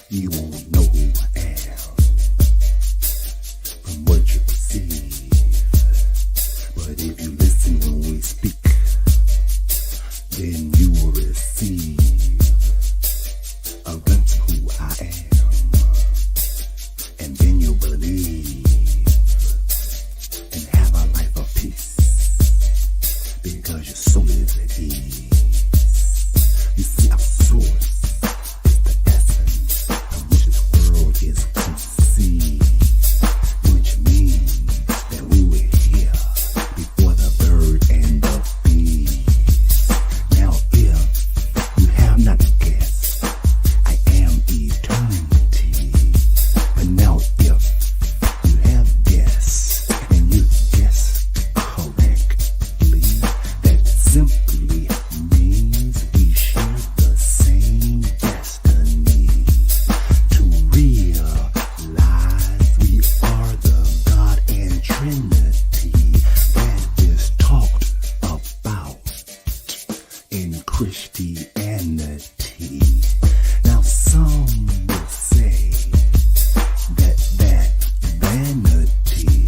You won't know who I am from what you perceive. But if you listen when we speak, then you will receive a glimpse of who I am. And then you'll believe and have a life of peace because your soul is at ease. You see, our source is the essence from which this world is conceived, which means that we were here before the bird and the bee. Now, if you have not guessed, I am eternity. But now, if you have guessed and you guessed correctly, that simply means we share the same destiny to realize we are the God and Trinity that is talked about in Christianity. Now some will say that vanity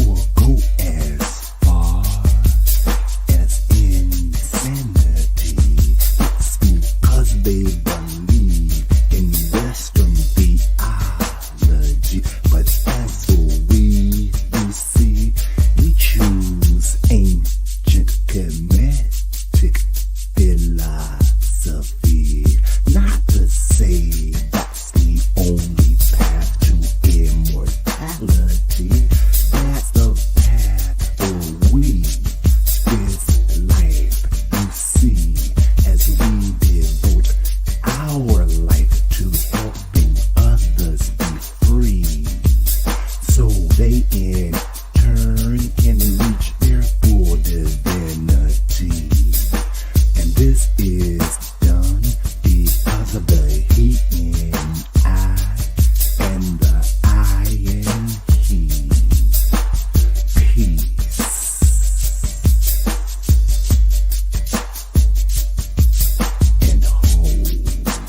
or go as far as insanity. It's because they believe in Western theology. But as for we, you see, we choose ancient Kemetic philosophy. Not to say that's the only path to immortality. That's the path where we spend life, you see, as we devote our life to helping others be free, so they in turn can reach their full divinity. And this is done because of the he in I and the I in he. Peace and wholeness.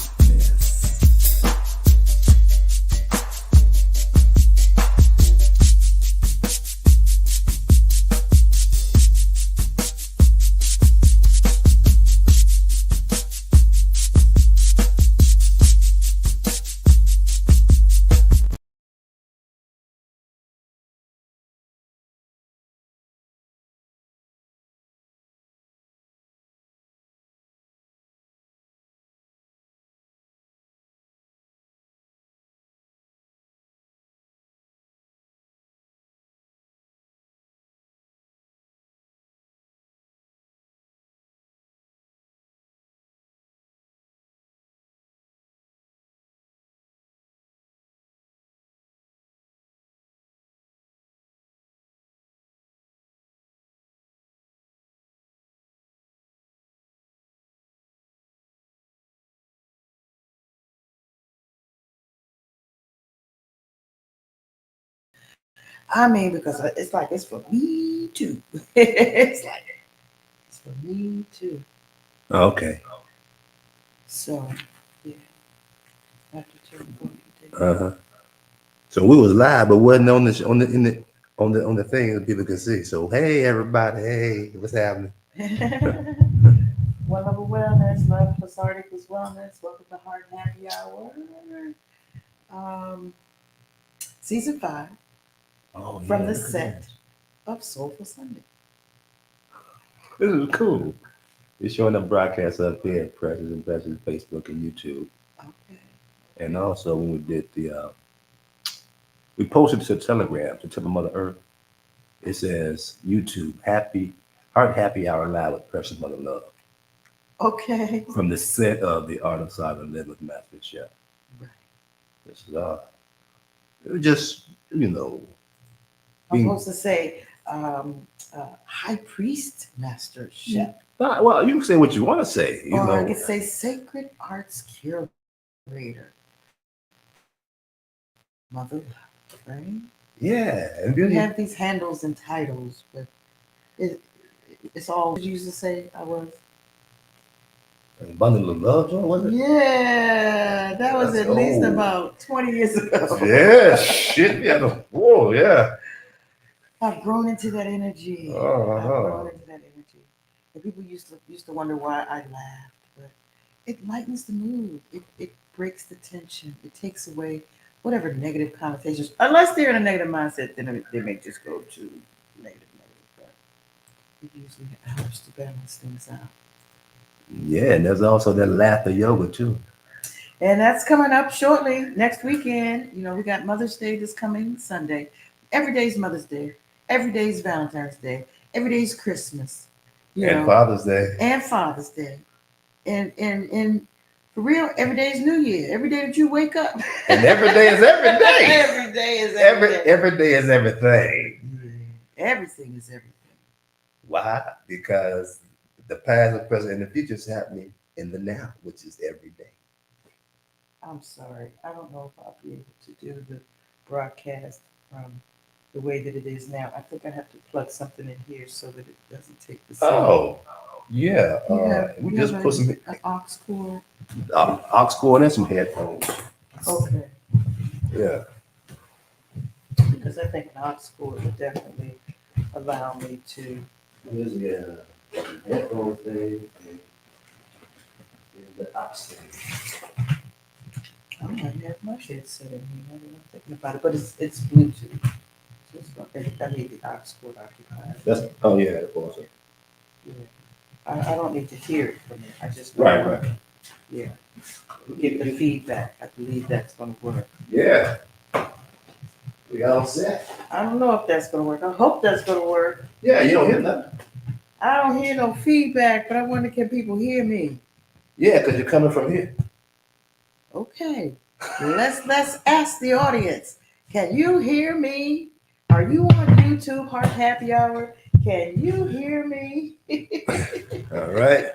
I mean, because it's like it's for me too. It's like it's for me too. Okay. So yeah, after two, Uh-huh. So we was live, but wasn't on the on the in the on the thing that people could see. So hey everybody, hey, what's happening? One Level Wellness, Love plus Art equals Wellness. Welcome to Heart and Happy Hour. Um, season 5 Oh from yeah, the look at set that. of Soulful Sunday. This is cool. It's showing up broadcasts up here, Precious, Facebook, and YouTube. Okay. And also when we did we posted to Telegram to tell the Mother Earth. It says YouTube Happy Hour Live with Precious Mother Love Okay. from the set of the Art of Silent Living with Master Chef. Right. This is it was just I'm being supposed to say High Priest Master Chef. well, you can say what you want to say, Or I could say Sacred Arts Curator. MotherLove, right? Yeah, and We then have these handles and titles, but it, it's all. What did you used to say I was? Bundle of Love joint, was it? Yeah, that was That's at least old. about 20 years ago. Yeah, shit. Yeah. Whoa, yeah. I've grown into that energy. I've grown Oh, into that energy. And people used to wonder why I laughed, but it lightens the mood. It breaks the tension. It takes away whatever negative connotations. Unless they're in a negative mindset, then they may just go to negative. But it usually helps to balance things out. yeah. And there's also that laughter yoga too. And that's coming up shortly next weekend. We got Mother's Day this coming Sunday. Every day's Mother's Day. Every day's Valentine's Day. Every day's Christmas. You And know, Father's Day. and Father's Day. And for real, every day is New Year. Every day that you wake up. And every day is every day. Every day is every day. Every day is everything. Yeah. Everything is everything. Why? Because the past, the present, and the future is happening in the now, which is every day. I'm sorry. I don't know if I'll be able to do the broadcast from the way that it is now. I think I have to plug something in here so that it doesn't take the signal. Oh, yeah. We You just have put some an aux cord? aux cord and some headphones. Okay. Yeah. Because I think an aux cord would definitely allow me to. Here's the headphone thing and the aux thing. I might have my headset in here. I'm not thinking about it, but it's Bluetooth. So it's not, I need the aux cord occupied. Oh yeah, of course. Yeah. I don't need to hear it from it. I just Right. Yeah. Get the feedback. I believe that's going to work. Yeah. We all set. I don't know if that's going to work. I hope that's going to work. Yeah, you don't hear nothing. I don't hear no feedback, but I wonder, can people hear me? Yeah, because you're coming from here. Okay. Let's ask the audience. Can you hear me? Are you on YouTube Heart Happy Hour? Can you hear me? All right.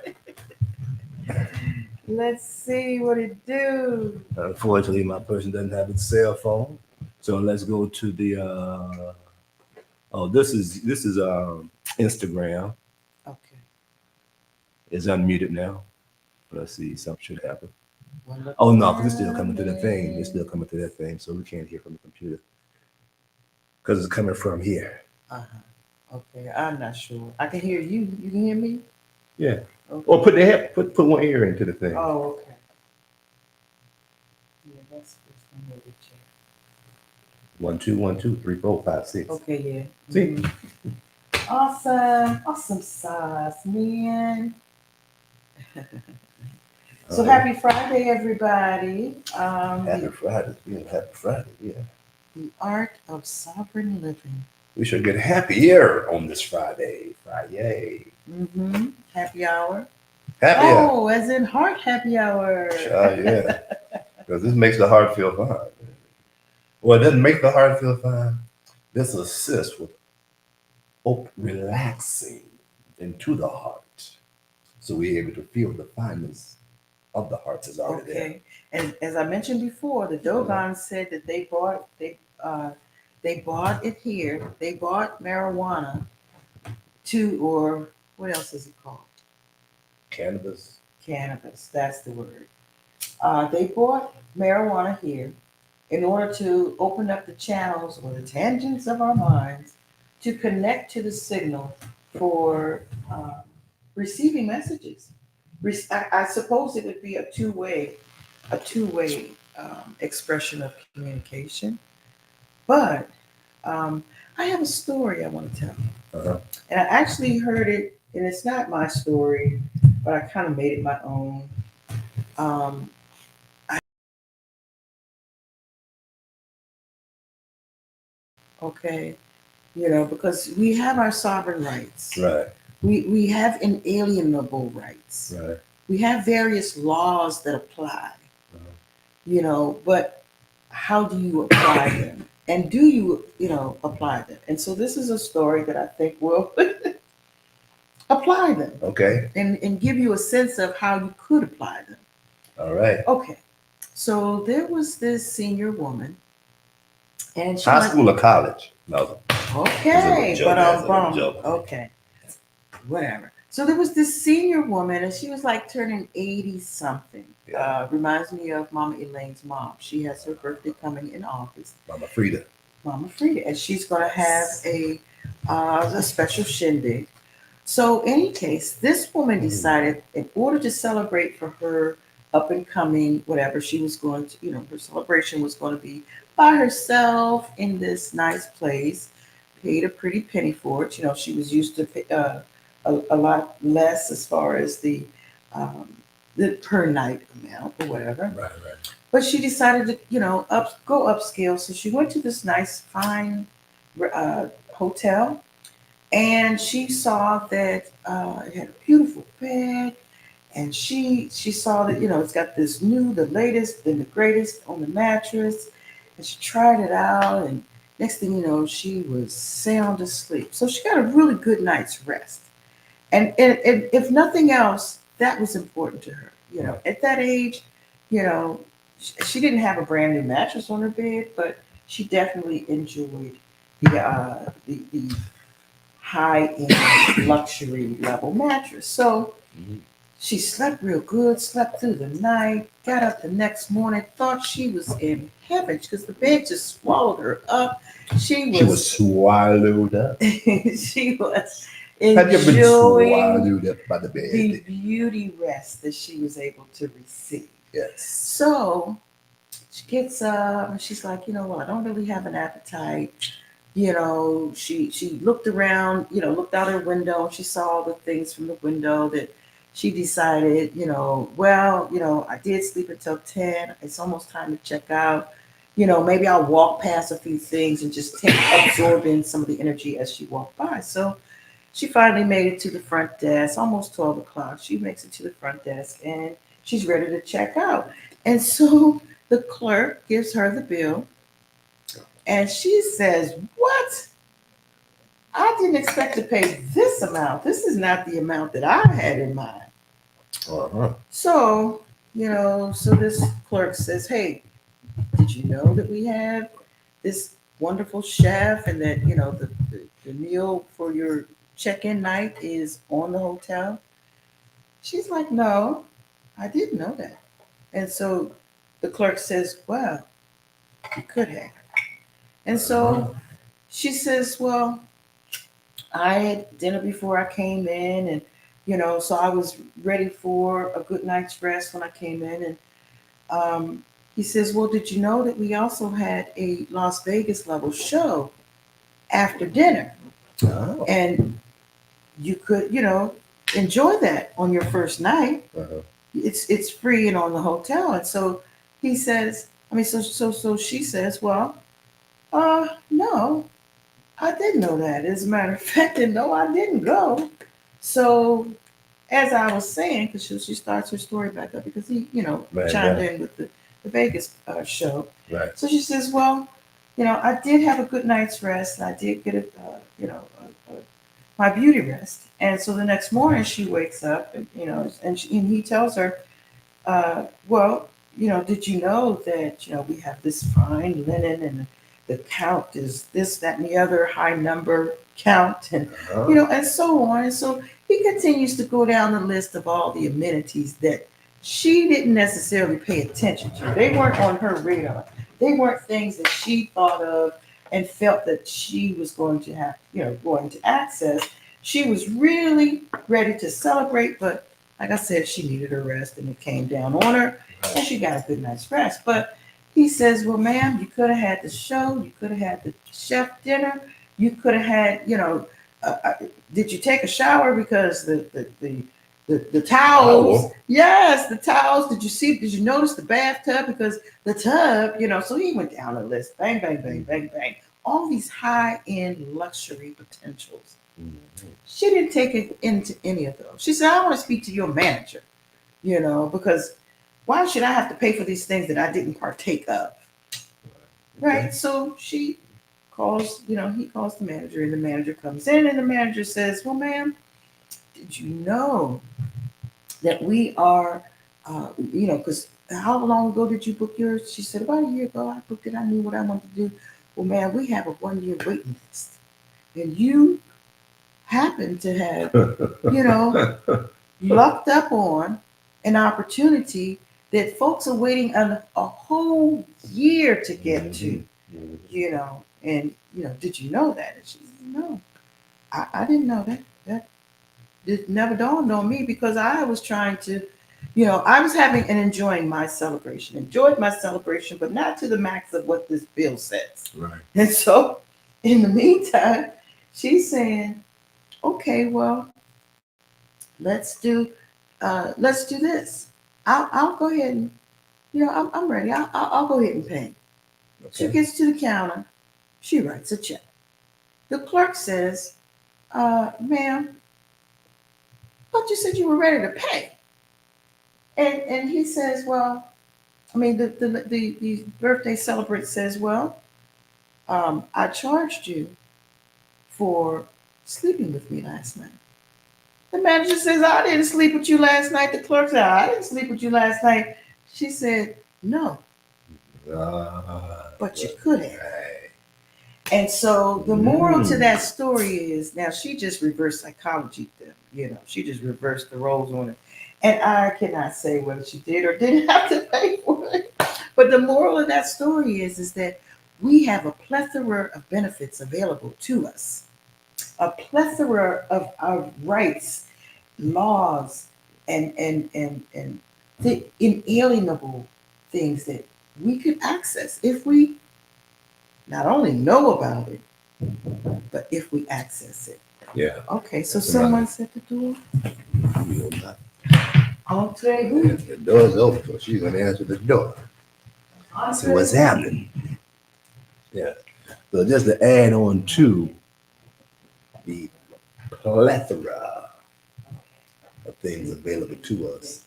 Let's see what it do. Unfortunately, my person doesn't have a cell phone, so let's go to the. Oh, this is Instagram. Okay. It's unmuted now. Let's see, something should happen. Well, Oh no, because it's still coming through that thing. It's still coming through that thing, so we can't hear from the computer because it's coming from here. Okay, I'm not sure. I can hear you. You can hear me? Yeah. Okay. Or put one ear into the thing. Oh, okay. Yeah, that's maybe check. 1 2 1 2 3 4 5 6. Okay, yeah. See? Awesome sauce, man. So happy Friday, everybody. Happy Friday. Yeah, happy Friday. Yeah. The art of sovereign living. We should get happier on this Friday. Friday. Happy hour. Happier. Oh, as in heart happy hour. Yeah. Because this makes the heart feel fine. Well, it doesn't make the heart feel fine. This assists with relaxing into the heart. So we're able to feel the fineness of the heart is already there. Okay. And as I mentioned before, the Dogons said that they bought it here. They bought marijuana or what else is it called? Cannabis. Cannabis, that's the word. They bought marijuana here in order to open up the channels or the tangents of our minds to connect to the signal for receiving messages. I suppose it would be a two-way expression of communication. But I have a story I want to tell. And I actually heard it, and it's not my story, but I kind of made it my own. Okay, because we have our sovereign rights. Right. We have inalienable rights. Right. We have various laws that apply. But how do you apply them? And do you, apply them? And so this is a story that I think will apply them. Okay. And give you a sense of how you could apply them. All right. Okay. So there was this senior woman, and she high school or college? No. Okay, Joke, but joke. okay, whatever. So there was this senior woman, and she was like turning 80 something. Yeah. Reminds me of Mama Elaine's mom. She has her birthday coming in August. Mama Frida. Mama Frida, and she's going to have a special shindig. So, in any case, this woman decided, in order to celebrate for her up and coming, whatever she was going to, her celebration was going to be by herself in this nice place. Paid a pretty penny for it. She was used to pay, a lot less as far as um, the per night amount or whatever. Right, right. But she decided to, go upscale. So she went to this nice, fine hotel, and she saw that it had a beautiful bed, and she saw that it's got this new, the latest, and the greatest on the mattress, and she tried it out, and next thing you know, she was sound asleep. So she got a really good night's rest, and if nothing else, that was important to her. At that age, you know, she didn't have a brand new mattress on her bed, but she definitely enjoyed the high end luxury level mattress. So Mhm. she slept real good, slept through the night, got up the next morning, thought she was in heaven because the bed just swallowed her up. She She was was swallowed up. she was Have you been enjoying swallowed up by the the bed? beauty rest that she was able to receive. Yes. So she gets up and she's like, I don't really have an appetite. She looked around, looked out her window. She saw all the things from the window that she decided, well, I did sleep until 10. It's almost time to check out. Maybe I'll walk past a few things and just absorb in some of the energy as she walked by. So she finally made it to the front desk, almost 12 o'clock. She makes it to the front desk and she's ready to check out. And so the clerk gives her the bill and she says, "What? I didn't expect to pay this amount. This is not the amount that I had in mind." Uh-huh. So, so this clerk says, "Hey, did you know that we have this wonderful chef and that, the meal for your check in night is on the hotel?" She's like, "No, I didn't know that." And so the clerk says, "Well, you could have." And Uh-huh. so she says, "Well, I had dinner before I came in, and so I was ready for a good night's rest when I came in." And he says, "Well, did you know that we also had a Las Vegas level show after dinner, Oh. and you could, enjoy that on your first night. Uh-huh. It's free and on the hotel." And so he says, I mean, so she says, "Well, no, I didn't know that. As a matter of fact, and no, I didn't go." So as I was saying, because she starts her story back up because he, Right, chimed right, in with the Vegas show. right. So she says, "Well, I did have a good night's rest. And I did get my beauty rest." And so the next morning she wakes up, and and he tells her, "Well, did you know that we have this fine linen and the count is this, that, and the other high number count, and Uh-huh. and so on." And so he continues to go down the list of all the amenities that she didn't necessarily pay attention to. They weren't on her radar. They weren't things that she thought of and felt that she was going to have, going to access. She was really ready to celebrate, but like I said, she needed her rest and it came down on her and she got a good night's rest. But he says, "Well, ma'am, you could have had the show, you could have had the chef dinner, you could have had, did you take a shower? Because the towels, Owl. yes, the towels. Did you notice the bathtub? Because the tub, So he went down the list, bang, bang, bang, bang, bang. All these high end luxury potentials. Mhm. She didn't take it into any of those. She said, "I want to speak to your manager, because why should I have to pay for these things that I didn't partake of?" Okay. Right? So she calls, he calls the manager, and the manager comes in, and the manager says, "Well, ma'am, did you know that we are, because how long ago did you book yours?" She said, "About a year ago, I booked it. I knew what I wanted to do." "Well, man, we have a 1 year waiting list, and you happen happen to have, you know, lucked up on an opportunity that folks are waiting a whole year to get to, you know. And, you know, did you know that? And she said, no, I didn't know that. That it never dawned on me because I was trying to, you know, I was having and enjoying my celebration, enjoyed my celebration, but not to the max of what this bill says. Right. And so, in the meantime, she's saying, okay, well, let's do this. I'll go ahead and, you know, I'm ready. I'll go ahead and pay. She Okay. gets to the counter. She writes a check. The clerk says, ma'am, but you said you were ready to pay. And he says, well, I mean, the birthday celebrant says, well, I charged you for sleeping with me last night. The manager says, I didn't sleep with you last night. The clerk said, I didn't sleep with you last night. She said, no, but you could have. Right. And so the moral to that story is now she just reverse psychology them, you know, she just reversed the roles on it. And I cannot say whether she did or didn't have to pay for it. But the moral of that story is that we have a plethora of benefits available to us, a plethora of rights, laws, and the inalienable things that we could access if we not only know about it, but if we access it. Yeah. Okay, so That's someone's at the door. We will not. Entree who? The door's open, so she's gonna answer the door. So what's happening? Yeah. So just to add on to the plethora of things available to us.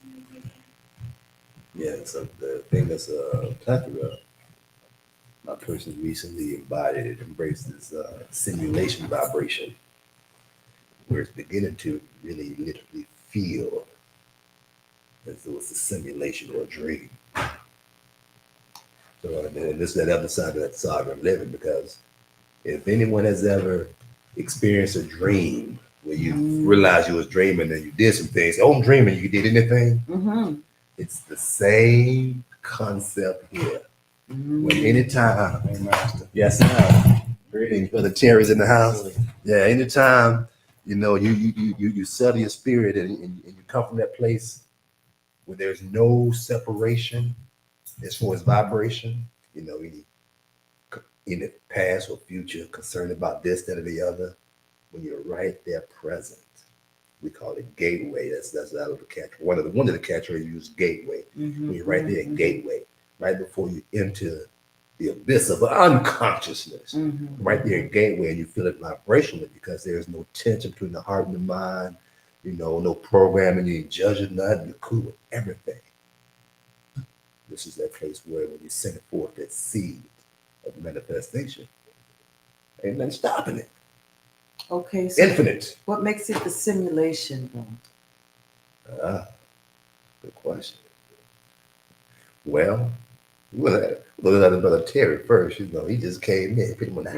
Yeah, so the thing that's a plethora, my person recently embodied it, embraced this simulation vibration, where it's beginning to really literally feel as though it's a simulation or a dream. So and this is that other side of that saga I'm living, because if anyone has ever experienced a dream where you realize you was dreaming and you did some things, oh, I'm dreaming, you did anything, it's the same concept here. When anytime, yes, sir. Greetings, Brother Terry's in the house. Yeah, anytime, you know, you settle your spirit and you come from that place where there's no separation as far as vibration, you know, any past or future concerned about this, that, or the other, when you're right there present. We call it gateway. That's out of the catch. One of the catchphrases you use gateway. When you're right there at gateway, right before you enter the abyss of unconsciousness, right there at gateway, and you feel it vibrationally because there's no tension between the heart and the mind. You know, no programming. You ain't judging nothing. You're cool with everything. This is that place where when you send forth that seed of manifestation, ain't nothing stopping it. Okay, so Infinite. what makes it the simulation though? Good question. Well, we'll let Brother Terry first. You know, he just came in. Pretty much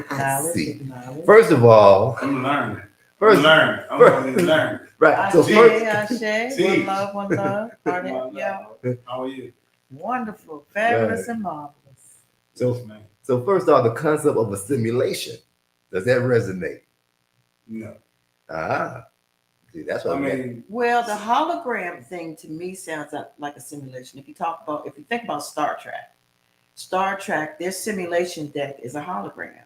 see. First of all, I'm learning. I'm going to learn. Right. So Ashep, one love. How are you? Wonderful, fabulous, and marvelous. So first off, the concept of a simulation, does that resonate? No. See, that's what I mean. Well, the hologram thing to me sounds like a simulation. If you think about Star Trek, their simulation deck is a hologram.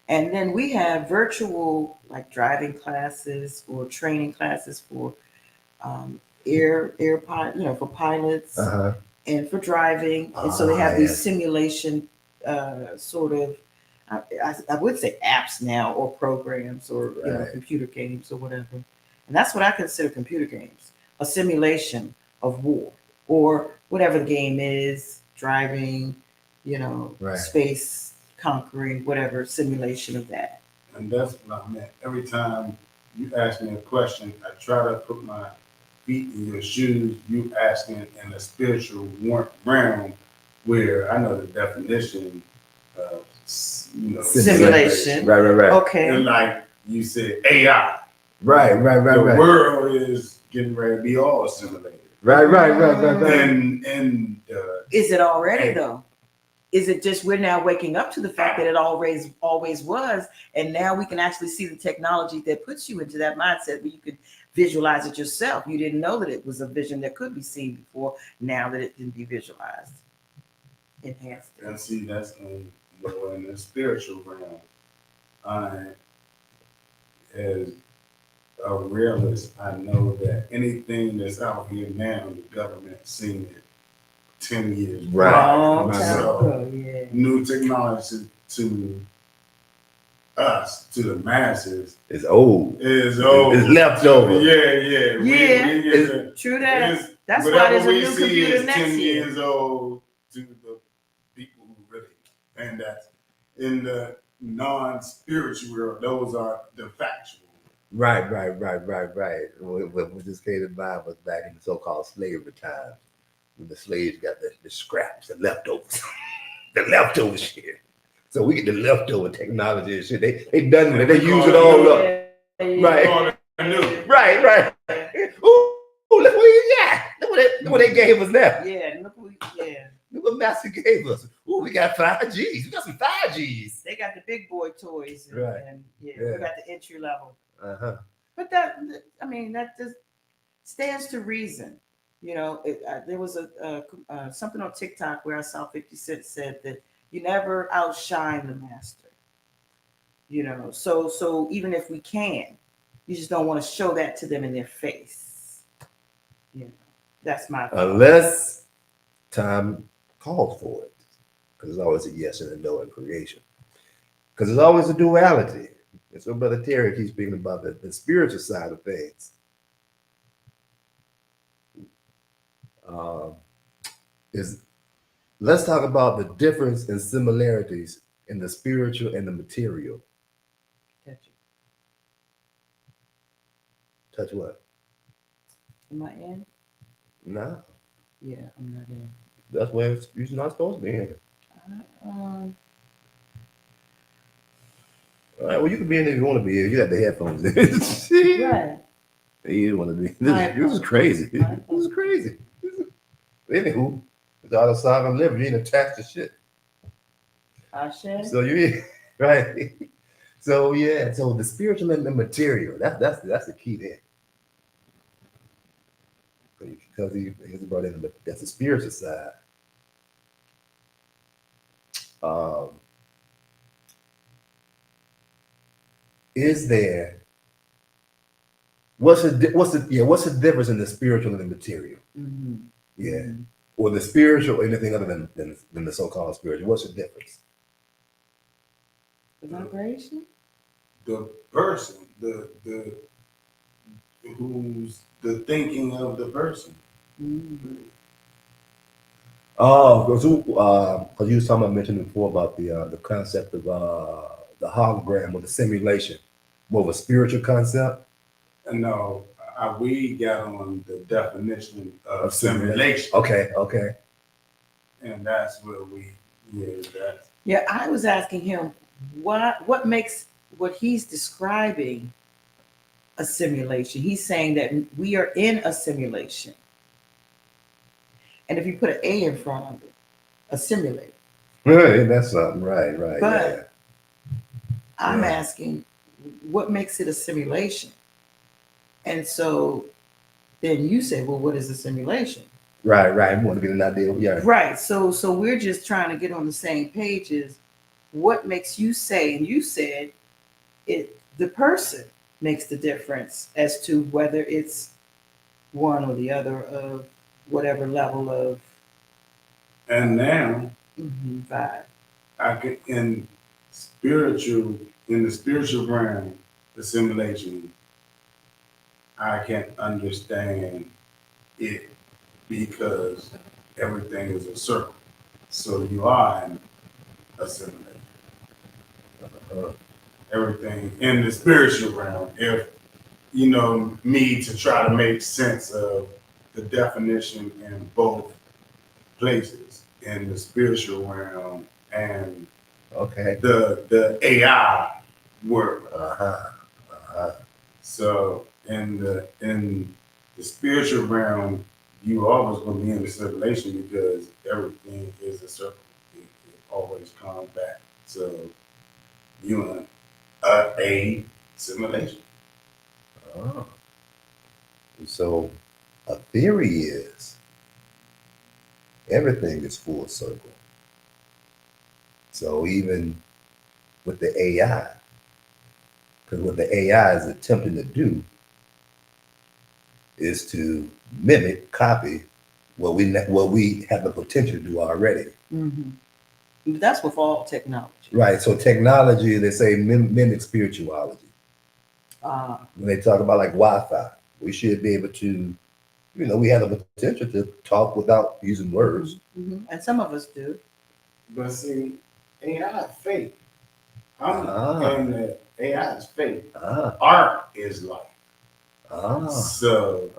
And then we have virtual, like driving classes or training classes for for pilots and for driving. And so they have these simulation sort of, I would say apps now, or programs, or computer games or whatever. And that's what I consider computer games, a simulation of war or whatever the game is, driving, space conquering, whatever simulation of that. And that's what I meant. Every time you ask me a question, I try to put my feet in your shoes. You asking in a spiritual realm where I know the definition of Simulation. Right. Okay. And like you said, AI. Right. The world is getting ready to be all simulated. Right. And Is it already though? Is it just we're now waking up to the fact that it always was, and now we can actually see the technology that puts you into that mindset where you could visualize it yourself. You didn't know that it was a vision that could be seen before. Now that it can be visualized, enhanced. And see, that's in the spiritual realm. I, as a realist, I know that anything that's out here now, the government's seen it 10 years. Right. Long Right. time So, ago, yeah. new technology to us, to the masses, It's old. is old. It's leftover. Yeah. Yeah. True that. That's why there's a new computer next 10 year. years old to the people who really, and that's in the non-spiritual world, those are the factual. Right. What just came to mind was back in the so-called slavery time, when the slaves got the scraps, the leftovers, the leftover shit. So we get the leftover technology and shit. They done with it. They use it all up. Right. Right. Ooh, look what he got. Look what they gave us now. Yeah, Look what Master gave us. Ooh, we got 5Gs. We got some 5Gs. They got the big boy toys, Right. and we got the entry level. Uh-huh. But that just stands to reason. You know, there was something on TikTok where I saw 50 Cent said that you never outshine the master. You know, so even if we can, you just don't want to show that to them in their face. You know, that's my thought. Unless time calls for it, because there's always a yes and a no in creation. Because there's always a duality. And so Brother Terry keeps speaking about the spiritual side of things. Let's talk about the difference in similarities in the spiritual and the material. Touch what? Am I in? No. Yeah, I'm not in. That's where you're not supposed to be in. Um, All right, well, you can be in if you want to be in. You got the headphones in. right. You don't want to be. This is crazy. This is crazy. Anywho, it's all the side I'm living. You ain't attached to shit. Ashep. So you right. So yeah. So the spiritual and the material. That's the key there. Because he's brought in that's the spiritual side. Is there? What's the difference in the spiritual and the material? Mm-hmm. Yeah. Mm-hmm. Or the spiritual or anything other than the so-called spiritual. What's the difference? The vibration? The person, the who's the thinking of the person. Mm-hmm. Oh, because you was talking about mentioning before about the concept of the hologram or the simulation, more of a spiritual concept. And no, we got on the definition of simulation. Okay. And that's where Yeah, I was asking him what makes what he's describing a simulation. He's saying that we are in a simulation. And if you put an A in front of it, a simulator. Right, that's something. Right. But I'm asking, what makes it a simulation? And so then you say, well, what is a simulation? Right. I want to get an idea. Yeah. Right. So we're just trying to get on the same pages. What makes you say, and you said the person makes the difference as to whether it's one or the other of whatever level of and now vibe. I can in the spiritual realm, the simulation, I can understand it because everything is a circle. So you are in a simulation. Everything in the spiritual realm, if you know me to try to make sense of the definition in both places, in the spiritual realm and Okay. the AI world. Uh-huh. So in the spiritual realm, you always gonna be in the circulation because everything is a circle. It always comes back. So you in a simulation. Oh. So a theory is everything is full circle. So even with the AI, because what the AI is attempting to do is to mimic, copy what we have the potential to do already. Mm-hmm. That's with all technology. Right. So technology, they say mimic spirituality. When they talk about like Wi-Fi, we should be able to, we have the potential to talk without using words. Mm-hmm. And some of us do. But see, AI is fake. And the AI is fake. Art is life. So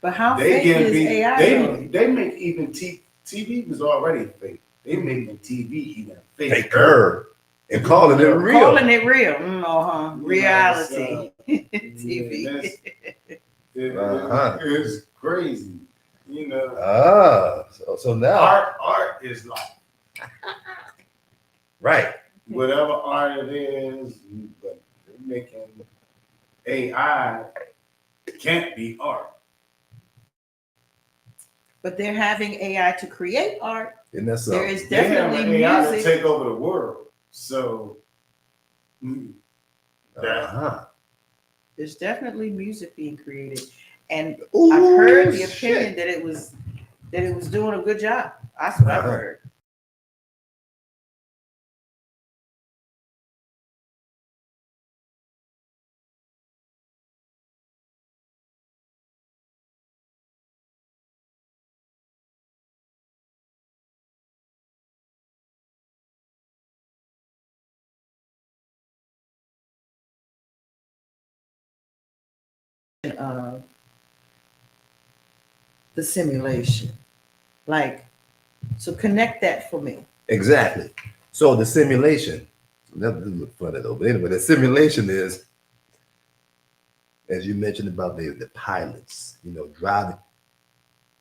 But how they fake can is be. AI? They make even TV was already fake. They making TV even faker and calling it real. Calling it real. Reality. TV. It's crazy. So now art is life. Right. Whatever art it is, but they're making AI can't be art. But they're having AI to create art. Isn't that there is definitely they have music. AI to take over the world. So there's definitely music being created. And I've heard the opinion that it was doing a good job. That's what I've heard. The simulation. Like, so connect that for me. Exactly. So the simulation, that doesn't look funny though, but anyway, the simulation is, as you mentioned about the pilots, driving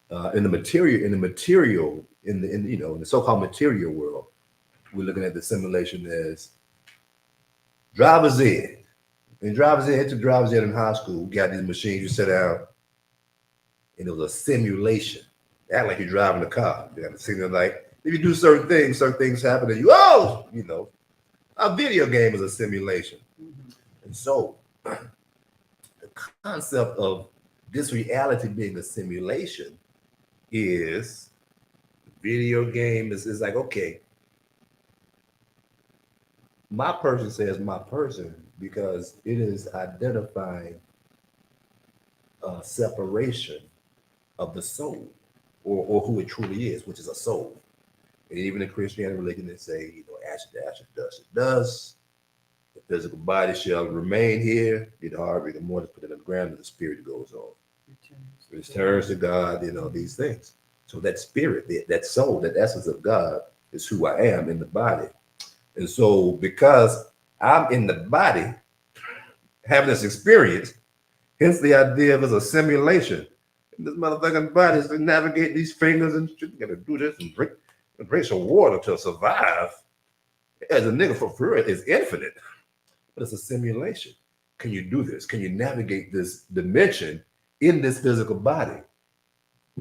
in the so-called material world. We're looking at the simulation as driver's ed. And driver's ed, to driver's ed in high school, we got these machines, you sit down, and it was a simulation. Act like you're driving a car. You got to signal like, if you do certain things happen, and a video game is a simulation. And so the concept of this reality being a simulation is video game is like, okay, my person says my person because it is identifying a separation of the soul or who it truly is, which is a soul. And even in Christianity religion, they say, ash to ash, dust to dust. The physical body shall remain here. However, the more to put it in the ground, the spirit goes on. Returns to God, these things. So that spirit, that soul, that essence of God is who I am in the body. And so because I'm in the body having this experience, hence the idea of it as a simulation. And this motherfucking body is to navigate these fingers and shit. You gotta do this and drink some water to survive. As a nigga for real, it's infinite. But it's a simulation. Can you do this? Can you navigate this dimension in this physical body?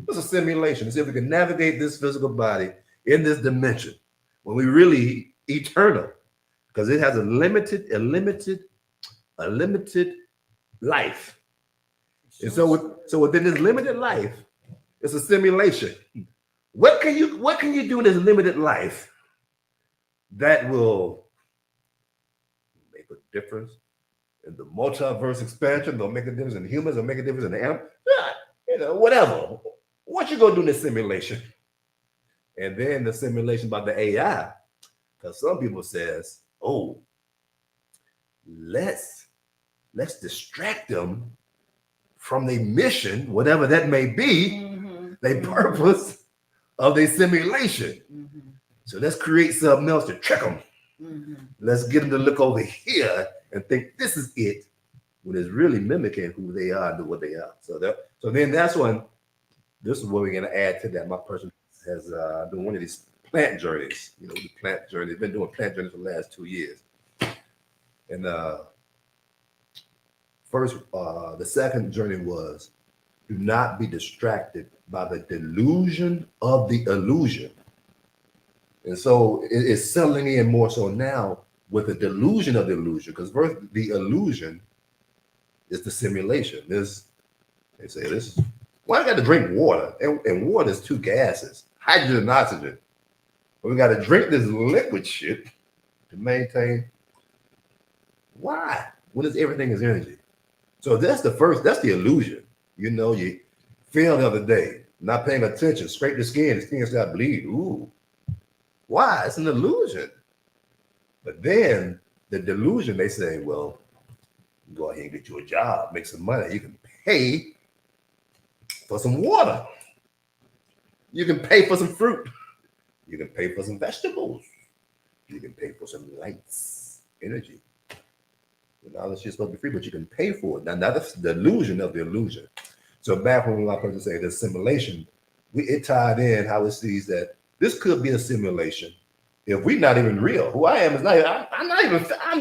It's a simulation. See if we can navigate this physical body in this dimension when we really eternal, because it has a limited life. And so within this limited life, it's a simulation. What can you do in this limited life that will make a difference in the multiverse expansion? They'll make a difference in humans, they'll make a difference in the animals, whatever. What you gonna do in this simulation? And then the simulation about the AI, because some people says, oh, let's distract them from their mission, whatever that may be, their purpose of their simulation. So let's create something else to trick them. Mm-hmm. Let's get them to look over here and think this is it, when it's really mimicking who they are and what they are. So then that's when this is what we're gonna add to that. My person has done one of these plant journeys. The plant journey. They've been doing plant journeys for the last 2 years. And the second journey was, do not be distracted by the delusion of the illusion. And so it's settling in more so now with the delusion of the illusion, because first the illusion is the simulation. They say this. Well, I got to drink water, and water is two gases, hydrogen and oxygen. But we got to drink this liquid shit to maintain. Why? When everything is energy. So that's the illusion. You fell the other day, not paying attention, scrape the skin started bleeding. Ooh. Why? It's an illusion. But then the delusion, they say, well, go ahead and get you a job, make some money. You can pay for some water. You can pay for some fruit. You can pay for some vegetables. You can pay for some lights, energy. All this shit's supposed to be free, but you can pay for it. Now that's the illusion of the illusion. So back when my person say the simulation, it tied in how it sees that this could be a simulation. If we're not even real, who I am is not. I'm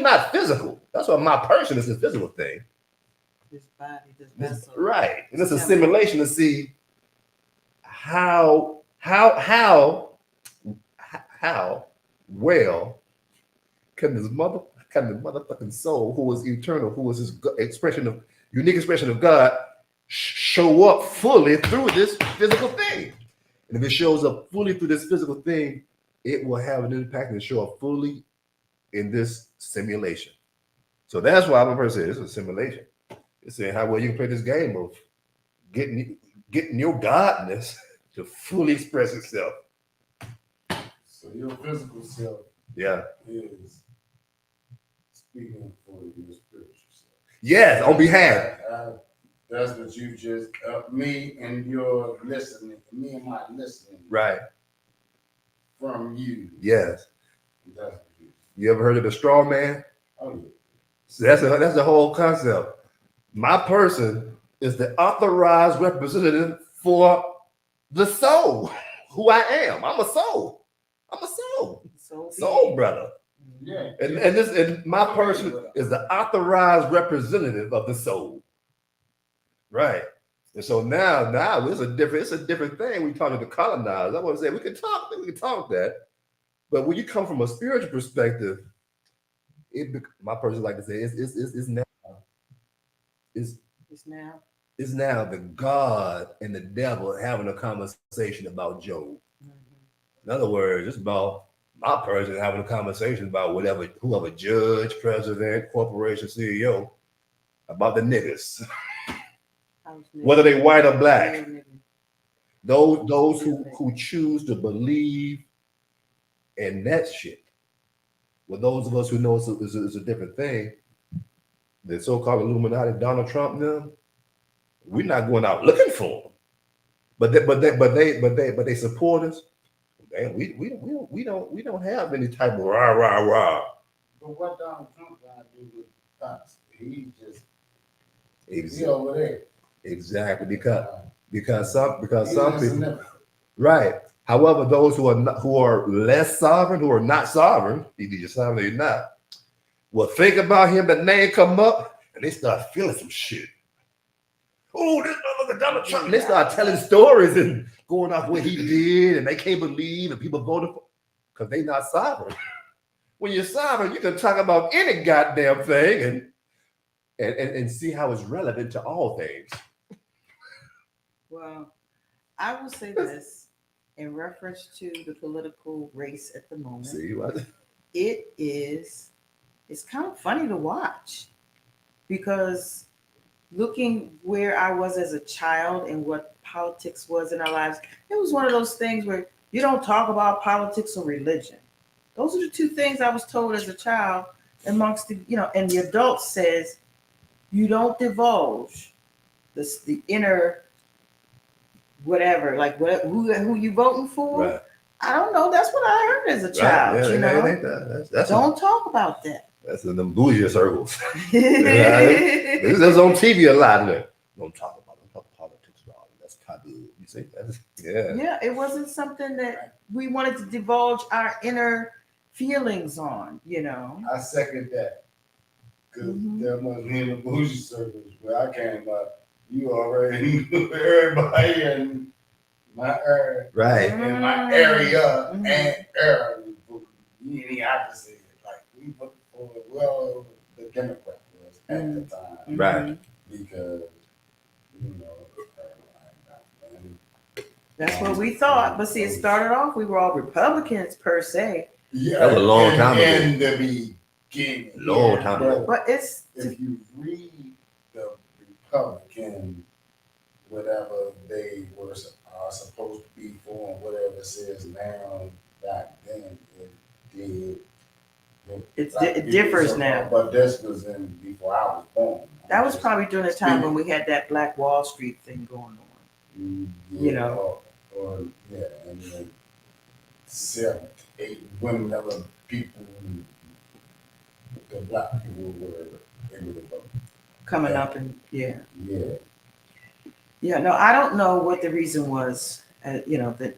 not physical. That's why my person is a physical thing. This body, this vessel. Right, and it's a simulation to see how well can the motherfucking soul, who is eternal, who is his unique expression of God, show up fully through this physical thing. And if it shows up fully through this physical thing, it will have an impact and show up fully in this simulation. So that's why I'm a person. It's a simulation. It's saying how well you can play this game of getting your godness to fully express itself. So your physical self, is speaking for your spiritual self. Yes, on behalf. That's what you just me and your listening, me and my listening, right, from you. Yes. That's what you ever heard of the straw man? Oh yeah. So that's the whole concept. My person is the authorized representative for the soul, who I am. I'm a soul. Soul brother. Yeah. And my person is the authorized representative of the soul. Right. And so now it's a different thing. We talk to the colonized. I want to say we can talk that. But when you come from a spiritual perspective, my person like to say it's now. It's now the God and the devil having a conversation about Job. Mm-hmm. In other words, it's about my person having a conversation about whoever judge, president, corporation, CEO, about the niggas. Whether they white or black. Those who choose to believe in that shit. Well, those of us who know it's a different thing, the so-called Illuminati, Donald Trump, them, we're not going out looking for them. But they support us. Man, we don't have any type of rah. But what Donald Trump gonna do with us? He just exactly. over there. Exactly, because some people, right. However, those who are less sovereign, who are not sovereign, either you're sovereign or you're not, will think about him, the name come up, and they start feeling some shit. Oh, this motherfucker Donald Trump. And they start telling stories and going off what he did, and they can't believe, and people voted for, because they not sovereign. When you're sovereign, you can talk about any goddamn thing and see how it's relevant to all things. Well, I will say this in reference to the political race at the moment. See what? It's kind of funny to watch, because looking where I was as a child and what politics was in our lives, it was one of those things where you don't talk about politics or religion. Those are the two things I was told as a child amongst the, and the adult says you don't divulge the inner whatever, like who you voting for. Right. I don't know. That's what I heard as a Right? child. Yeah, You it know, ain't that. That's don't talk about that. that's in them bougie circles. This is on TV a lot. Don't talk politics, dog. That's taboo. You see? That's, yeah. Yeah, it wasn't something that we wanted to divulge our inner feelings on. You know. I second that. Because Mhm. there must be in the bougie circles where I came up, you already knew everybody in my area, Right. in my area Mhm. and area. You didn't even have to say it. Like, we voted for, well, the Democrat was at the time. Right. Because, you know, and, That's what we thought. But see, it started off, we were all Republicans per se. yeah, That was a long time ago. in the beginning. Long time ago. But it's If you read the Republican, whatever they were are supposed to be for, and whatever it says now, back then it did. it differs now. But this was in before I was born. That was probably during the time when we had that Black Wall Street thing going on. Yeah, you know. or yeah, and then 7, 8 women that were people, the black people were able to vote. Coming up and yeah. Yeah. No, I don't know what the reason was, that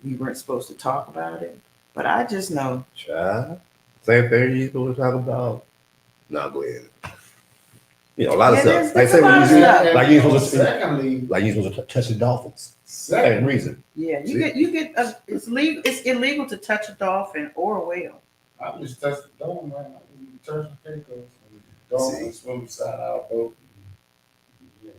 we weren't supposed to talk about it. But I just know. Child. Same thing you supposed to talk about. No, go ahead. You know, a lot of Yeah, stuff. there's Like a lot of stuff. like you supposed to Secondly, like you supposed to touch the dolphins. Same secondly, reason. Yeah, See? you get it's legal. It's illegal to touch a dolphin or a whale. I just touched the dome, man. I touched the Pecos. Dolphin swim beside our boat. Yeah.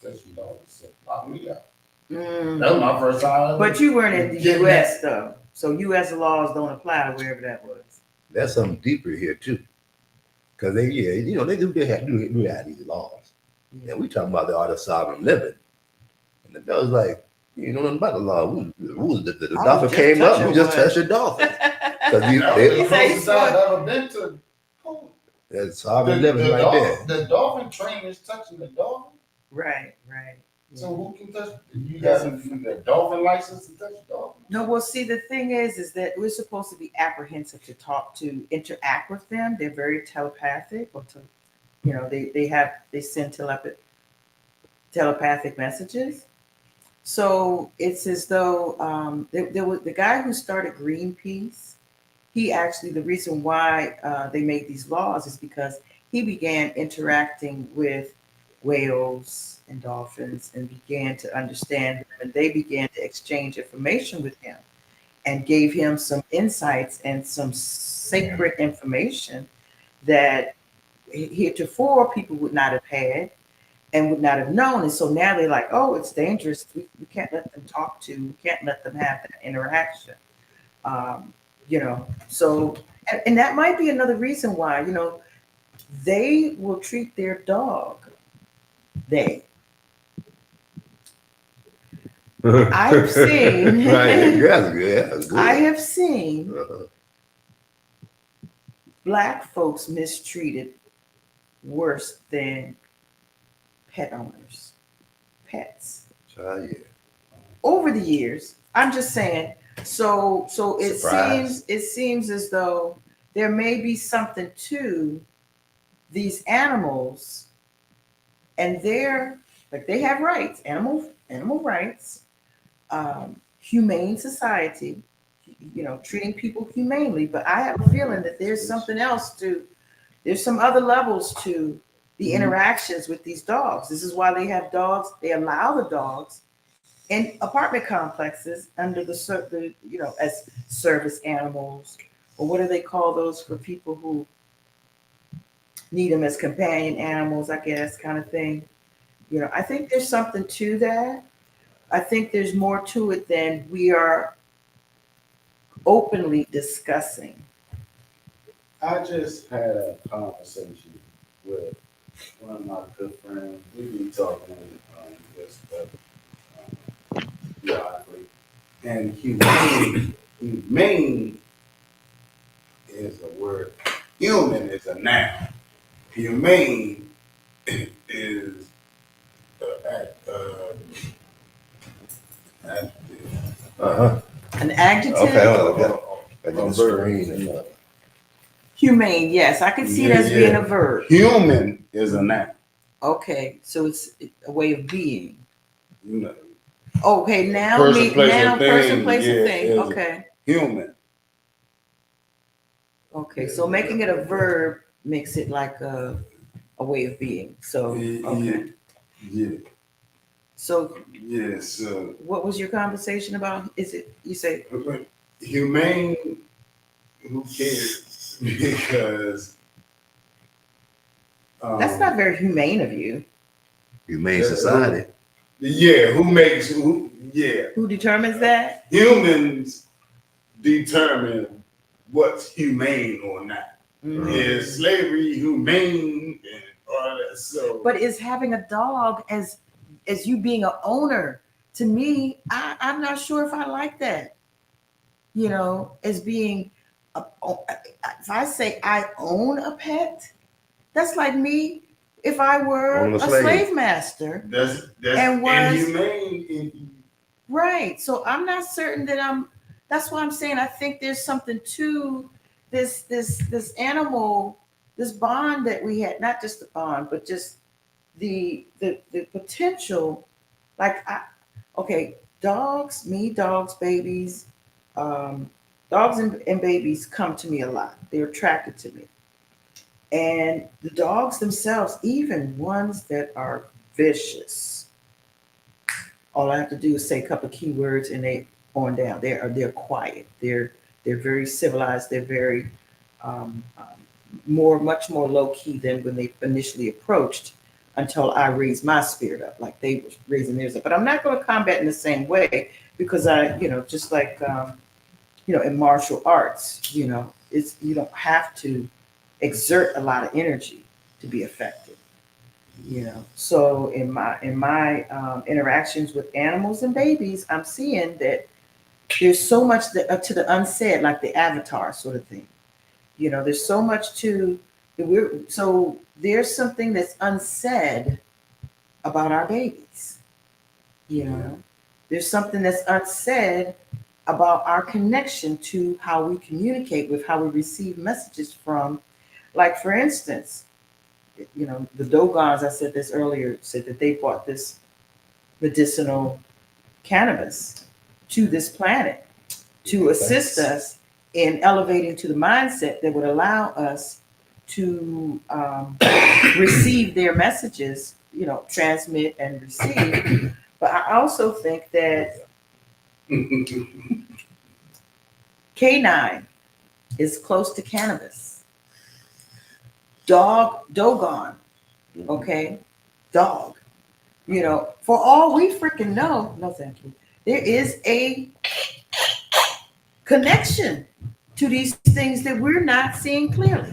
Touched the dolphin. So pop me up. Mm. That was my first time. But you weren't in the Getting U.S. though, so U.S. laws don't apply to wherever that was. There's something deeper here too. Cause they do have these laws. Yeah. And we talking about the art of sovereign living. And the girl's like, you know nothing about the law. The I dolphin was just came up, touching we just one. touched the dolphin. Cause That was the He said he closest I've ever been to. there's sovereign living right there. The dolphin trainers touching the dolphin. Right. So who can touch? You got the dolphin license to touch the dolphin? No, well, see, the thing is that we're supposed to be apprehensive to interact with them. They're very telepathic, they send telepathic messages. So it's as though there was the guy who started Greenpeace. He actually, the reason why they made these laws is because he began interacting with whales and dolphins and began to understand them, and they began to exchange information with him and gave him some insights and some sacred information that heretofore people would not have had and would not have known. And so now they're like, oh, it's dangerous. We can't let them talk to, we can't let them have that interaction. So, and that might be another reason why, they will treat their dog. I have seen. Right, that's good. That's good. I have seen Uh-huh. Black folks mistreated worse than pet owners, pets. Child, yeah. Over the years, I'm just saying. So it Surprise. seems as though there may be something to these animals, and they have rights, animal rights, humane society, treating people humanely. But I have a feeling that there's something else there's some other levels to the interactions with these dogs. This is why they have dogs. They allow the dogs in apartment complexes under as service animals, or what do they call those for people who need them as companion animals, I guess, kind of thing. I think there's something to that. I think there's more to it than we are openly discussing. I just had a conversation with one of my good friends. We be talking this stuff periodically, and humane is a word. Human is a noun. Humane is an adjective. Uh-huh. An adjective? Okay, I A got the verb. screen. Humane, yes, I can see it Yeah, as being yeah. a verb. Human is a noun. Okay, so it's a way of being. You know, Okay, now person, place, or person, thing. place, Yeah, and thing. is Okay. human. Okay, so making it a verb makes it like a way of being. So, okay. Yeah, So yeah. So what was your conversation about? Is it, you say, humane. Who cares? Because that's not very humane of you. Humane society. yeah, who makes who? Yeah, Who determines that? humans determine what's humane or not. Mhm. Is slavery humane and all that? So, But is having a dog as you being an owner, to me, I'm not sure if I like that. You know, as being if I say I own a pet, that's like me if I were Owning a a slave. slave master. that's And was- inhumane. Right. So I'm not certain that that's why I'm saying I think there's something to this animal, this bond that we had, not just the bond, but just the potential. Like okay, dogs, babies, um, dogs and babies come to me a lot. They're attracted to me. And the dogs themselves, even ones that are vicious, all I have to do is say a couple of keywords and they on down. They're quiet. They're very civilized. They're very much more low key than when they initially approached. Until I raised my spirit up, like they were raising theirs up. But I'm not going to combat in the same way because just like in martial arts, it's you don't have to exert a lot of energy to be effective. So in my interactions with animals and babies, I'm seeing that there's so much to the unsaid, like the avatar sort of thing. There's so much to there's something that's unsaid about our babies. There's something that's unsaid about our connection to how we communicate with, how we receive messages from. Like for instance, the Dogons, I said this earlier, said that they brought this medicinal cannabis to this planet to assist us in elevating to the mindset that would allow us to receive their messages, transmit and receive. But I also think that canine is close to cannabis. Dogon, okay? Dog. For all we freaking know, no thank you, there is a connection to these things that we're not seeing clearly.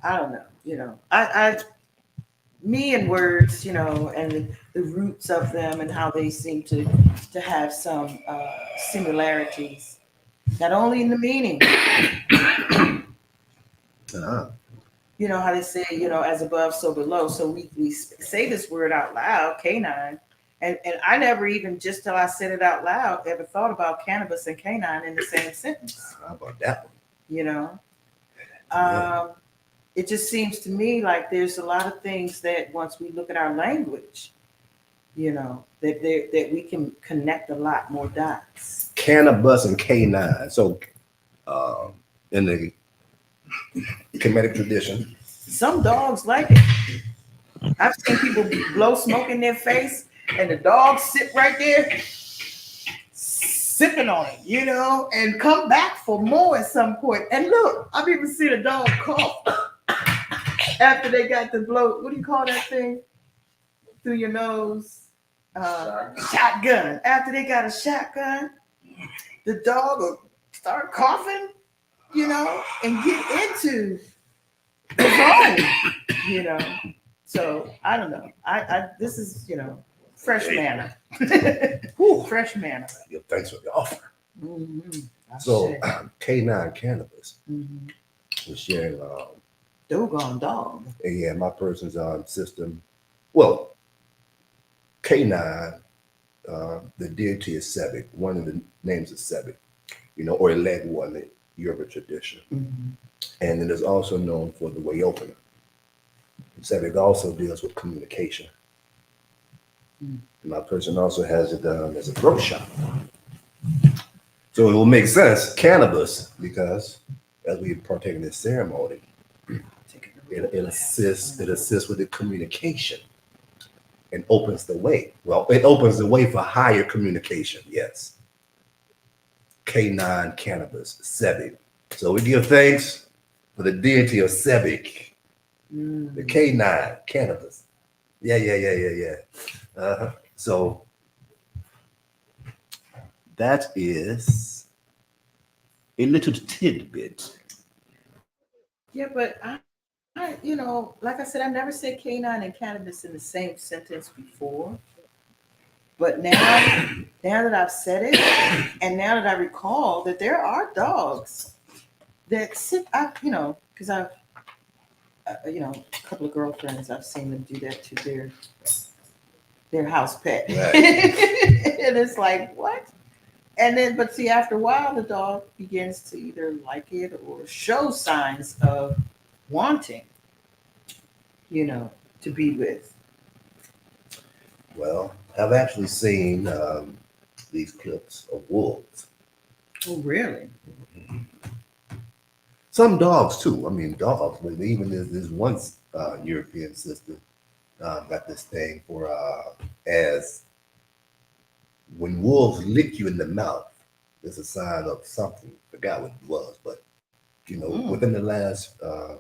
I don't know, me and words, and the roots of them and how they seem to have some similarities, not only in the meaning. How they say, as above, so below. So we say this word out loud, canine, and I never even, just till I said it out loud, ever thought about cannabis and canine in the same sentence. How about that one? It just seems to me like there's a lot of things that once we look at our language, that we can connect a lot more dots. Cannabis and canine. So in the Kemetic tradition, some dogs like it. I've seen people blow smoke in their face and the dogs sit right there sipping on it, and come back for more at some point. And look, I've even seen a dog cough after they got the blow. What do you call that thing? Through your nose? Shotgun. After they got a shotgun, the dog will start coughing, and get into the zone, So I don't know. I this is, fresh manna. Fresh manna. Thanks for the offer. Mm-hmm. So canine cannabis Mm-hmm. was sharing Doggone dog. yeah, my person's system. Well, canine the deity is Sebek. One of the names is Sebek, or Elegua in the Yoruba tradition. Mm-hmm. And it is also known for the way opener. Sebek also deals with communication. Mm. And my person also has it as a throat shot. So it will make sense, cannabis, because as we partake in this ceremony, Taking a it, real it glass. assists it assists with the communication and opens the way. Well, it opens the way for higher communication, yes. K9 cannabis, Sebek. So we give thanks for the deity of Sebek, the Mm. K9 cannabis. Yeah. So that is a little tidbit. Yeah, but like I said, I've never said canine and cannabis in the same sentence before. But now that I've said it, and now that I recall that there are dogs that sit, because a couple of girlfriends, I've seen them do that to their house pet, Right. and it's like what? And then, but see, after a while, the dog begins to either like it or show signs of wanting, you know, to be with. Well, I've actually seen these clips of wolves. Oh, really? Some dogs too. I mean, dogs. But even there's one European sister got this thing for as when wolves lick you in the mouth, it's a sign of something. Forgot what it was, but Mm. within the last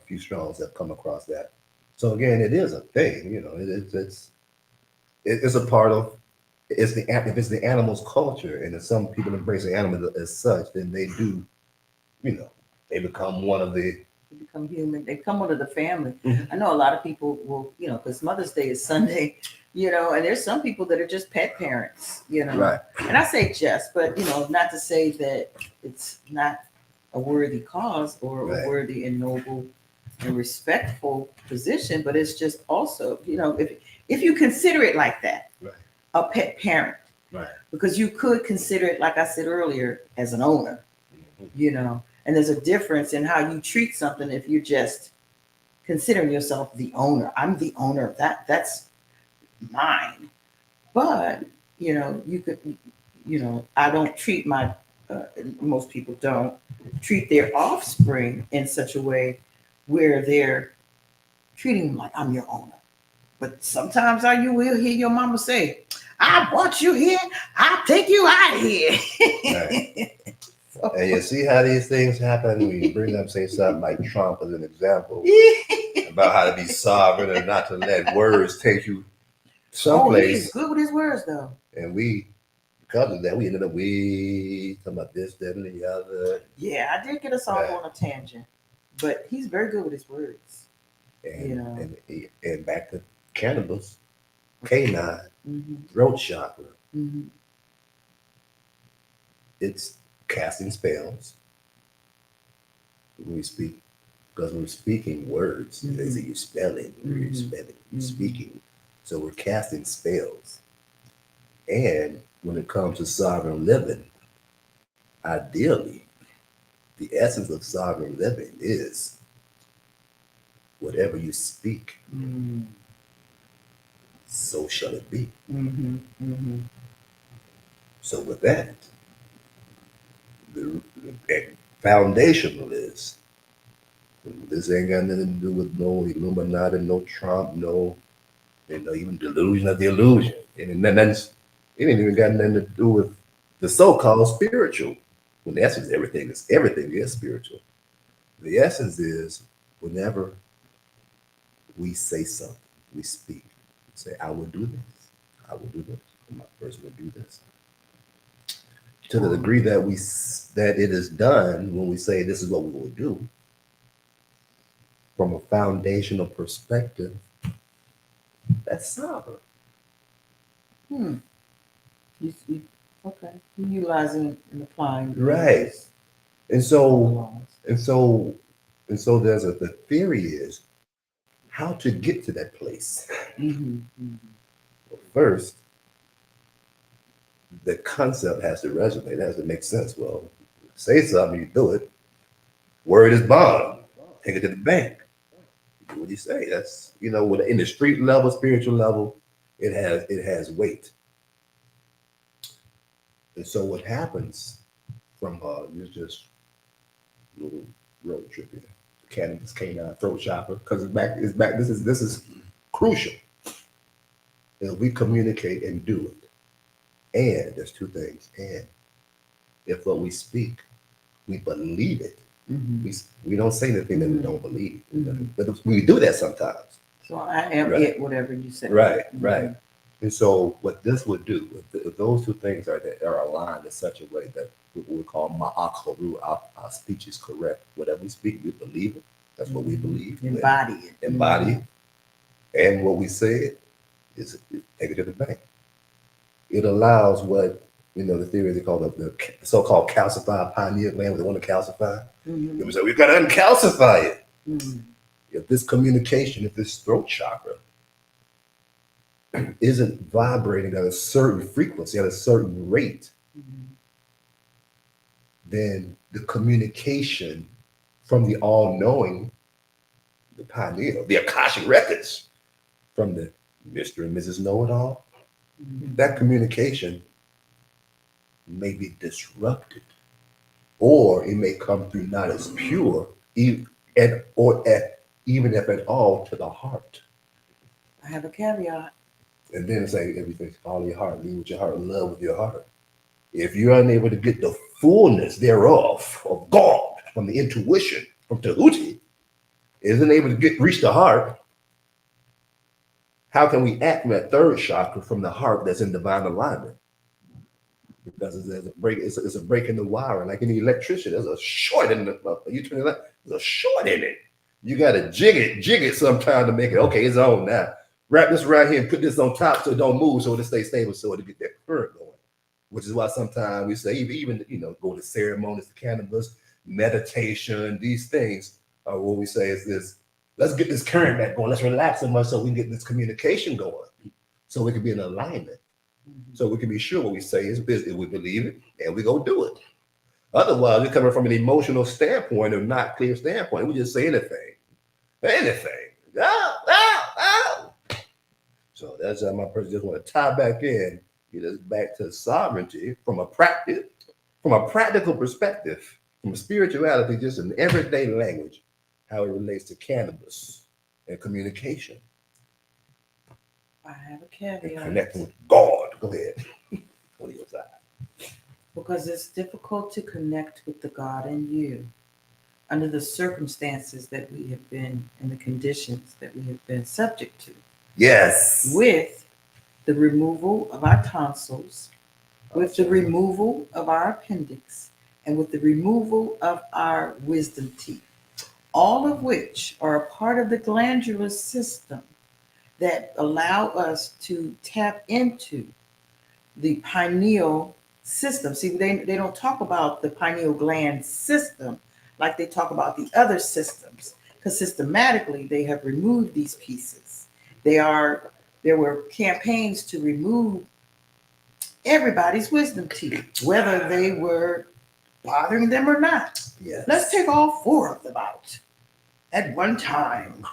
few strongs, I've come across that. So again, it is a thing. It's a part of if it's the animal's culture, and if some people embrace the animal as such, then they do, you know, they become one of the. They become human. They come under the family. Mhm. I know a lot of people will, because Mother's Day is Sunday, and there's some people that are just pet parents, Right. And I say just, but not to say that it's not a worthy cause or Right. a worthy and noble and respectful position, but it's just also, if you consider it like that, Right. a pet parent, Right. because you could consider it, like I said earlier, as an owner, Mhm. and there's a difference in how you treat something if you're just considering yourself the owner. I'm the owner of that. That's mine. But, you could, I don't treat most people don't treat their offspring in such a way where they're treating them like I'm your owner. But sometimes you will hear your mama say, I want you here, I'll take you out of here. Right. And you see how these things happen when you bring up, say, something like Trump as an example about how to be sovereign and not to let words take you Oh, he is someplace. good with his words, though. And because of that, we ended up talking about this, that, and the other. Yeah, I did get us off Right. on a tangent, but he's very good with his words. And, know. and back to cannabis, canine, Mm-hmm. throat chakra. Mm-hmm. It's casting spells when we speak, because we're speaking words. They say you're spelling, you're spelling, you're speaking. So we're casting spells. And when it comes to sovereign living, ideally, the essence of sovereign living is whatever you speak, so shall it be. Mm-hmm. Mm-hmm. So with that, the foundational is this ain't got nothing to do with no Illuminati, no Trump, no even delusion of the illusion. And then it ain't even got nothing to do with the so-called spiritual. When the essence, everything is spiritual. The essence is whenever we say something, we speak, say, I will do this, I will do this, and my person will do this. To the degree that that it is done when we say this is what we will do, from a foundational perspective, that's sovereign. Hmm. Okay. You're utilizing and applying. Right. And so there's the theory is how to get to that place. Mm-hmm. Mm-hmm. Well, first, the concept has to resonate. It has to make sense. Well, say something, you do it. Word is bond. Take it to the bank. You do what you say. That's with in the street level, spiritual level, it has weight. And so what happens from is just a little road trip here. Cannabis canine throat chopper because it's back. This is crucial. We communicate and do it. And there's two things. And if what we speak, we believe it. Mhm. We don't say anything that we don't believe. Mhm. But we do that sometimes. So I am Right. it, whatever you say. Right, Mhm. right. And so what this would do, if those two things are aligned in such a way that what we call ma'akaru, our speech is correct. Whatever we speak, we believe it. That's what we believe. Embody it. Embody. And what we say is take it to the bank. It allows what the theory they call the so-called calcified pineal gland, they want to calcify. Mhm. It was like, we've got to uncalcify it. Mhm. If this communication, if this throat chakra isn't vibrating at a certain frequency, at a certain rate, Mhm. then the communication from the all-knowing, the pineal, the Akashic records, from the Mr. and Mrs. Know-it-all, Mhm. that communication may be disrupted, or it may come through not as pure, even if at all to the heart. I have a caveat. And then say everything's follow your heart, lead with your heart, love with your heart. If you're unable to get the fullness thereof of God from the intuition, from Tahuti, isn't able to reach the heart, how can we act from that third chakra from the heart that's in divine alignment? Because there's a break, it's a break in the wiring. Like in the electrician, there's a short in the you turn it up, there's a short in it. You gotta jig it sometime to make it okay, it's on now. Wrap this around here and put this on top so it don't move, so it stays stable, so it get that current going. Which is why sometimes we say even go to ceremonies, the cannabis, meditation, these things are what we say is this. Let's get this current back going. Let's relax so much so we can get this communication going, so we can be in alignment. Mhm. So we can be sure what we say is business. We believe it and we go do it. Otherwise, we're coming from an emotional standpoint or not clear standpoint. We just say anything. Anything. Oh, oh, oh. So that's how my person just want to tie back in, get us back to sovereignty from a practical perspective, from a spirituality, just in everyday language, how it relates to cannabis and communication I have a and caveat. connecting with God. Go ahead. On your side. Because it's difficult to connect with the God in you under the circumstances that we have been and the conditions that we have been subject to. Yes. With the removal of our tonsils, with the removal of our appendix, and with the removal of our wisdom teeth, all of which are a part of the glandular system that allow us to tap into the pineal system. See, they don't talk about the pineal gland system like they talk about the other systems, because systematically they have removed these pieces. There were campaigns to remove everybody's wisdom teeth, whether they were bothering them or not. Yes. Let's take all four of them out at one time,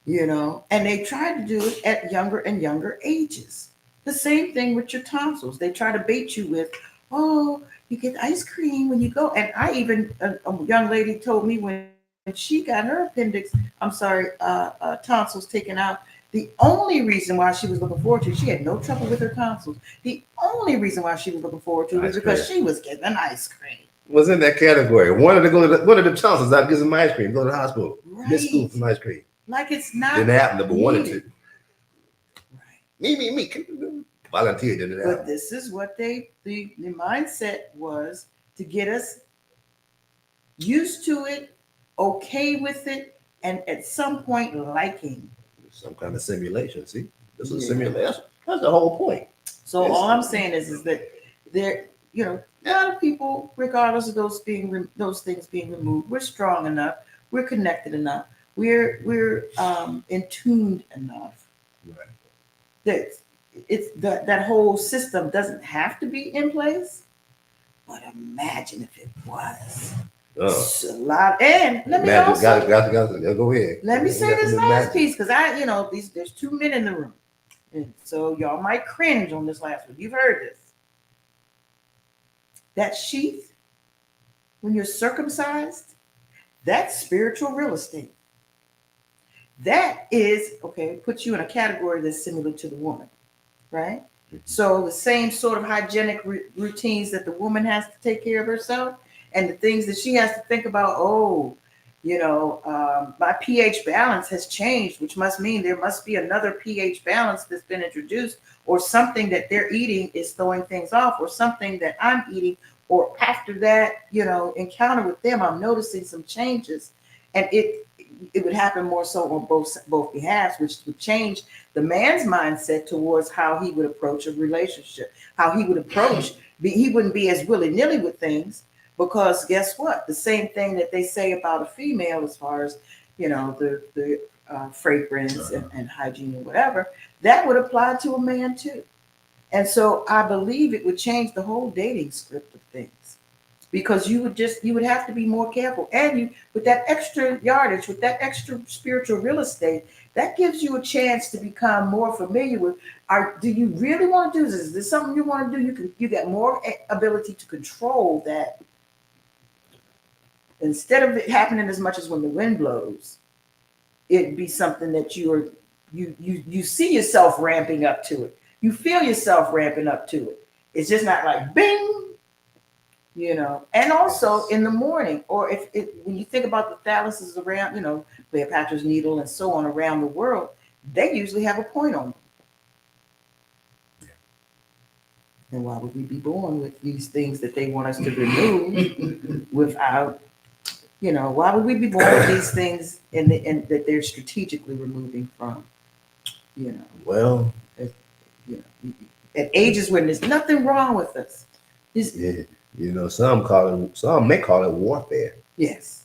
and they tried to do it at younger and younger ages. The same thing with your tonsils. They try to bait you with, oh, you get ice cream when you go. And a young lady told me when she got her tonsils taken out, the only reason why she was looking forward to it, she had no trouble with her tonsils. The only reason why she was looking forward to it was because she was getting an ice cream. Was in that category. Wanted to go to one of the tonsils out, get some ice cream, go to the hospital, miss school for some ice cream. Like it's not. Didn't happen, but wanted to. Right. Me. Volunteer didn't happen. But this is what the mindset was, to get us used to it, okay with it, and at some point liking. Some kind of simulation. See, this is a simulation. That's the whole point. So all I'm saying is that there, a lot of people, regardless of those things being removed, we're strong enough, we're connected enough, we're in tuned enough. Right. That it's that whole system doesn't have to be in place. But imagine if it was. It's a lot. And let me Imagine, also go ahead. let me say Got this some last imagine. piece because there's two men in the room, and so y'all might cringe on this last one. You've heard this. That sheath, when you're circumcised, that's spiritual real estate. That is okay. Puts you in a category that's similar to the woman, right? So the same sort of hygienic routines that the woman has to take care of herself, and the things that she has to think about. Oh, my pH balance has changed, which must mean there must be another pH balance that's been introduced, or something that they're eating is throwing things off, or something that I'm eating, or after that, encounter with them, I'm noticing some changes, and it would happen more so on both behalves, which would change the man's mindset towards how he would approach a relationship, how he would approach. He wouldn't be as willy-nilly with things, because guess what? The same thing that they say about a female, as far as the fragrance and hygiene and whatever, that would apply to a man too. And so I believe it would change the whole dating script of things, because you would have to be more careful, and you, with that extra yardage, with that extra spiritual real estate, that gives you a chance to become more familiar with, do you really want to do this? Is this something you want to do? You get more ability to control that, instead of it happening as much as when the wind blows. It'd be something that you see yourself ramping up to it. You feel yourself ramping up to it. It's just not like bing. And also in the morning, or when you think about the thalluses around, Cleopatra's needle and so on around the world, they usually have a point on them. And why would we be born with these things that they want us to remove without, why would we be born with these things and that they're strategically removing from, Well, at ages when there's nothing wrong with us. some may call it warfare, Yes.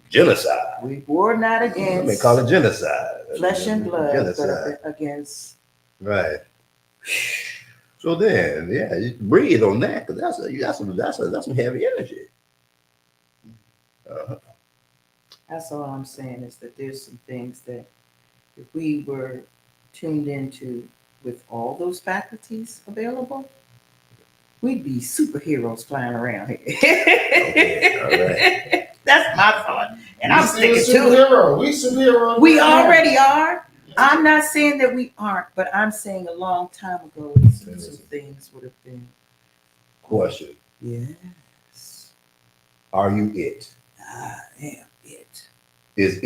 genocide. We war not Some may against call it genocide. flesh and blood, Genocide. but against. Right. So then, yeah, you breathe on that, because that's some heavy energy. That's all I'm saying, is that there's some things that if we were tuned into with all those faculties available, we'd be superheroes flying around here. Okay, all right. That's my thought. And I'm sticking to it. We superheroes. We already are. I'm not saying that we aren't, but I'm saying a long time ago, some things would have been. Question. Yes. Are you it? I am it. Does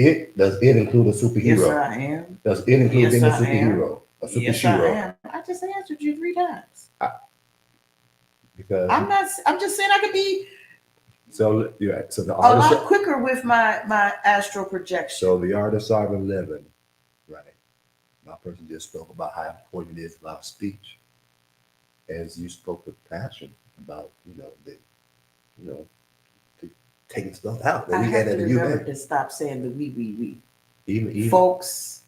it include a superhero? Yes, I am. Does it include Yes, being a I am. superhero? A superhero? Yes, I am. I just answered you 3 times. Because I'm just saying I could be so you're right. So the a art lot of quicker with my astral projection. so the art of sovereign living, right? My person just spoke about how important it is about speech, as you spoke with passion about taking stuff out. I We have had to that remember to stop saying the we. even Folks.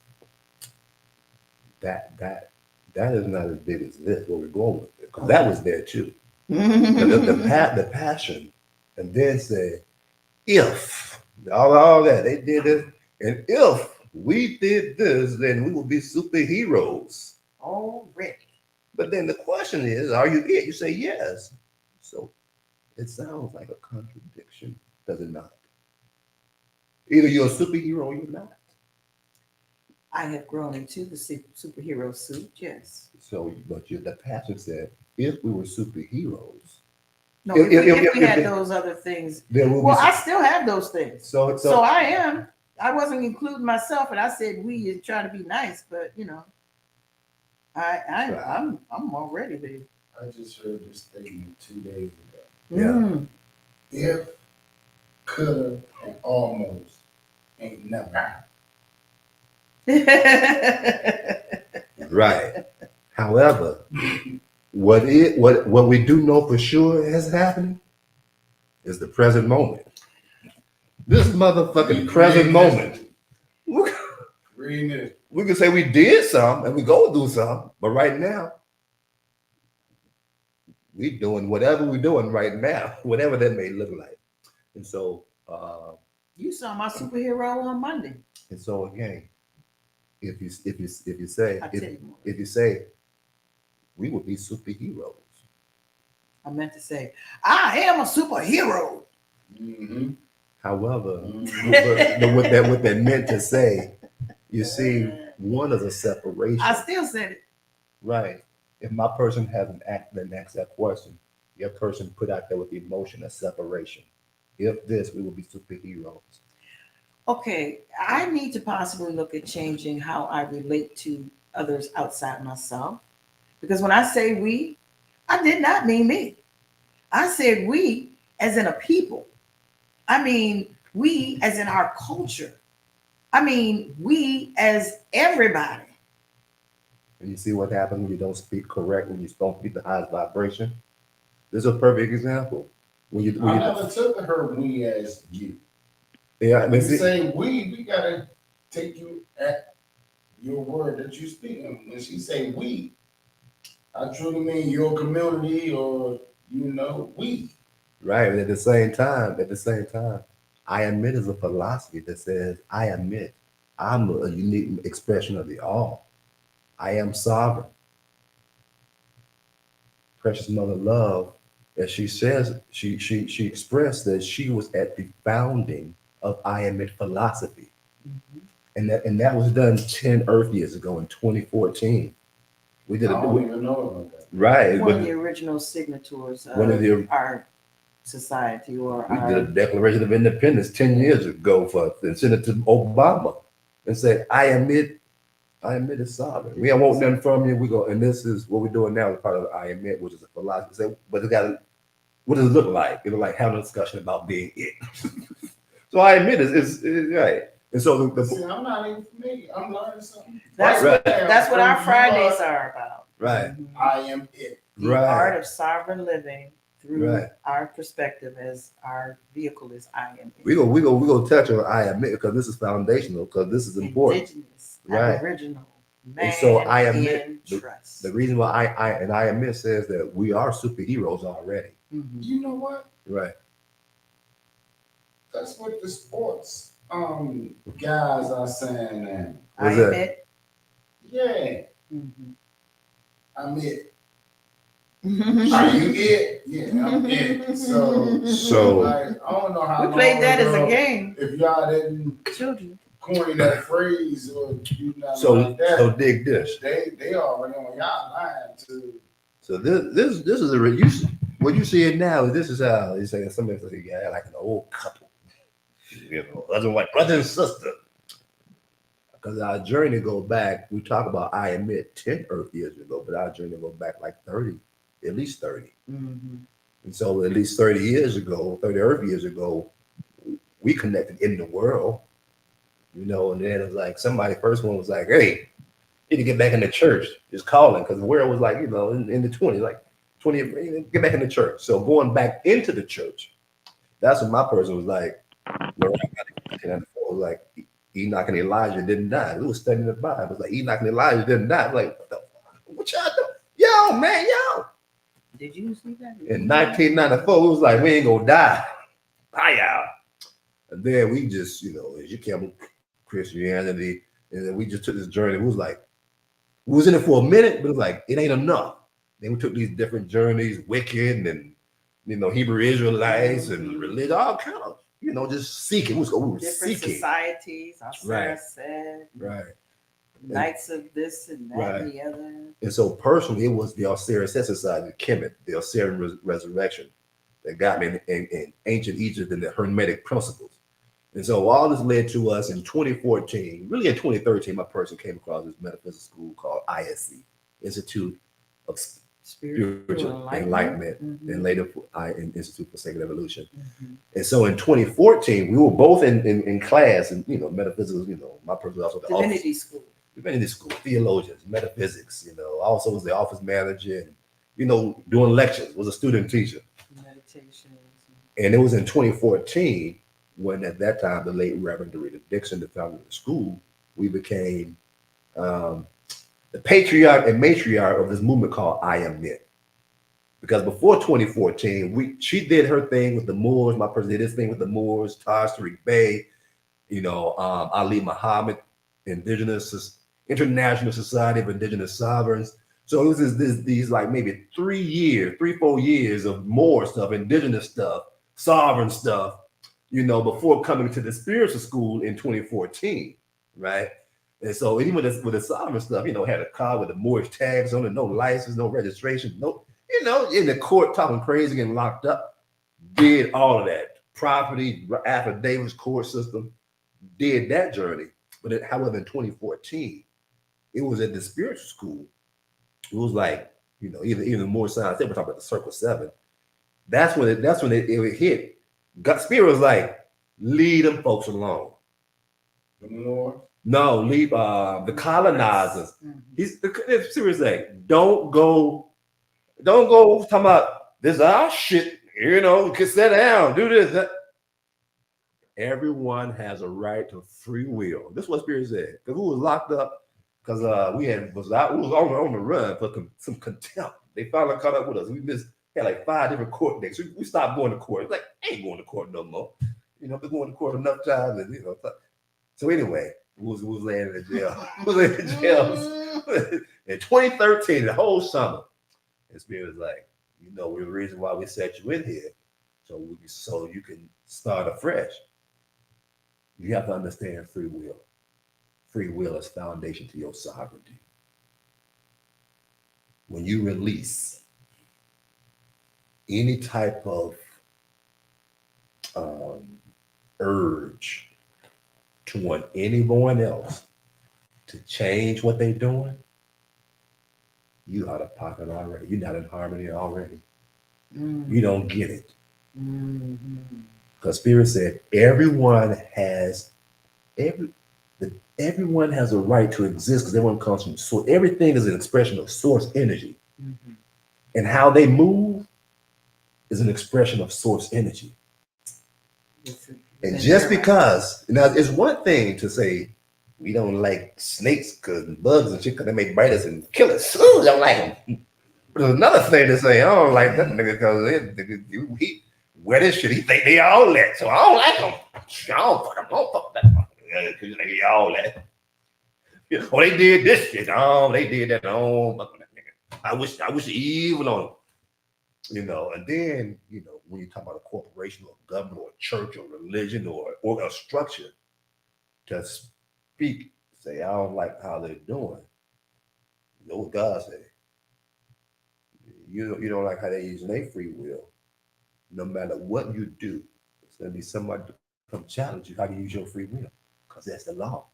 that is not as big as this. Where we're going with it, because that was there too. Mm-hmm. The passion, and then say, if all that they did this, and if we did this, then we would be superheroes. Already. But then the question is, are you it? You say yes. So it sounds like a contradiction, does it not? Either you're a superhero or you're not. I have grown into the superhero suit, yes. So, but the passion said, if we were superheroes, No, If- if we if- had if- those other things. there will Well, be. I still have those things. So So I am. I wasn't including myself, and I said we and trying to be nice, but I'm already there. I just heard this statement 2 days ago. Mm. If, coulda, and almost ain't never. Right. However, what we do know for sure is happening is the present moment. This motherfucking present moment. Reading it. We can say we did some and we go do some, but right now we doing whatever we're doing right now, whatever that may look like. And so, You saw my superhero on Monday. and so again, if you say I tell you more. if you say we would be superheroes. I meant to say, I am a superhero. Mm-hmm. However, Mhm. but what that meant to say, you see, one is a separation. I still said it. Right. If my person hasn't then asked that question, your person put out there with the emotion of separation. If this, we will be superheroes. Okay, I need to possibly look at changing how I relate to others outside myself. Because when I say we, I did not mean me. I said we as in a people. I mean we as in our culture. I mean we as everybody. And you see what happens when you don't speak correct, when you don't speak the highest vibration. This is a perfect example. When I you never took her we as you. yeah, When but you see, say we gotta take you at your word that you speak. And when she say we, I truly mean your community or we. right. But at the same time, I admit is a philosophy that says I admit I'm a unique expression of the all. I am sovereign. Precious Mother Love, as she says, she expressed that she was at the founding of I Admit philosophy. Mhm. And that was done 10 Earth years ago in 2014. We I did don't it even know about that. right, One of but the original signatories one of of the our society or we did a our Declaration of Independence 10 years ago for and sent it to Obama and said, I admit it's sovereign. We don't want nothing from you. We go, and this is what we're doing now as part of I admit, which is a philosophy. Say, but it got what does it look like? It look like having a discussion about being it. So I admit it's right. And so See, I'm not even familiar. I'm learning something. that's Right. that's what From our Fridays are about. right, Mhm. I am it. The right, art of sovereign living through right. our perspective as our vehicle is I am We go touch on I admit because this is foundational because this is important. indigenous, Right. aboriginal, And so man I admit in the trust. reason why I admit says that we are superheroes already. Mhm. You know what? Right. That's what the sports guys are saying now. I What's that? admit. Yeah, Mhm. I'm it. Are you it? Yeah, I'm it. So Like, I don't know how We long played that as a ago, game, if y'all didn't children. coin that phrase or do nothing so like that. so dig this. They already on y'all line to. So this is a you what you see it now. This is how they say somebody say yeah like an old couple, husband wife, brother and sister. Because our journey go back. We talk about I admit 10 Earth years ago, but our journey go back like 30, at least 30. Mhm. And so at least 30 years ago, 30 Earth years ago, we connected in the world, and then it was like somebody first one was like, hey, you need to get back in the church, just calling, because the world was like, in the 20s, like 20, get back in the church. So going back into the church, that's when my person was like, was like Enoch and Elijah didn't die. We was studying the Bible. It was like Enoch and Elijah didn't die. I'm like, what y'all doing? Yo, man, yo. Did you see that? In 1994, it was like, we ain't gonna die. Hi, and then we just, as you came Christianity, and then we just took this journey. It was like, we was in it for a minute, but it was like, it ain't enough. Then we took these different journeys, Wiccan and, Hebrew Israelites and religion, all kind of, just seeking. We were different seeking. societies, Right. said, Right. Knights of this and that and the other. And so personally, it was the Osiris Society, the Kemet, the Osirian resurrection that got me in ancient Egypt and the Hermetic principles. And so all this led to us in 2014, really in 2013, my person came across this metaphysics school called ISC, Institute of Spiritual Enlightenment, Mhm. and later Institute for Sacred Evolution. Mhm. And so in 2014, we were both in class and, metaphysics, my person was also the Divinity school. Divinity school, theologians, metaphysics, also was the office manager and, doing lectures, was a student teacher. Meditations. And it was in 2014 when at that time the late Reverend Dorita Dixon, the founder of the school, we became the patriarch and matriarch of this movement called I Am It. Because before 2014, she did her thing with the Moors. My person did his thing with the Moors, Taj Tariq Bey, Ali Muhammad, International Society of Indigenous Sovereigns. So it was these like maybe 4 years of more stuff, indigenous stuff, sovereign stuff, before coming to the spiritual school in 2014, right? And so even with the sovereign stuff, had a car with the Moorish tags on it, no license, no registration, no, in the court talking crazy, getting locked up, did all of that. Property, affidavits, court system, did that journey. But however, in 2014, it was at the spiritual school. It was like, even more science. They were talking about the Circle 7. That's when it hit. God, Spirit was like, leave them folks alone. The Moors? No, leave the colonizers. He's the Spirit like, don't go talking about this is our shit. You can sit down, do this. That. Everyone has a right to free will. This is what Spirit said. Because we was locked up because we was on the run for some contempt. They finally caught up with us. We had like 5 different court dates. We stopped going to court. It's like, I ain't going to court no more. Been going to court enough times. And, So anyway, we was laying in jail. We was laying in jail in 2013, the whole summer. And Spirit was like, we're the reason why we set you in here. So you can start afresh. You have to understand free will. Free will is foundation to your sovereignty. When you release any type of urge to want anyone else to change what they're doing, you out of pocket already. You're not in harmony already. You don't get it. Because Spirit said everyone has a right to exist because everyone comes from source. Everything is an expression of source energy. And how they move is an expression of source energy. And just because, now it's one thing to say we don't like snakes because bugs and shit because they may bite us and kill us. Ooh, don't like them. But there's another thing to say, I don't like that nigga because he wear this shit. He think they all that, so I don't like them. I don't fuck that because they all that. Oh, they did this shit. Oh, they did that. Oh, fuck that nigga. I wish evil on them. And then, when you talk about a corporation or a government or a church or religion or a structure, to speak, say, I don't like how they're doing. You know what God said? You don't like how they're using their free will. No matter what you do, it's going to be somebody to come challenge you how to use your free will. Because that's the law.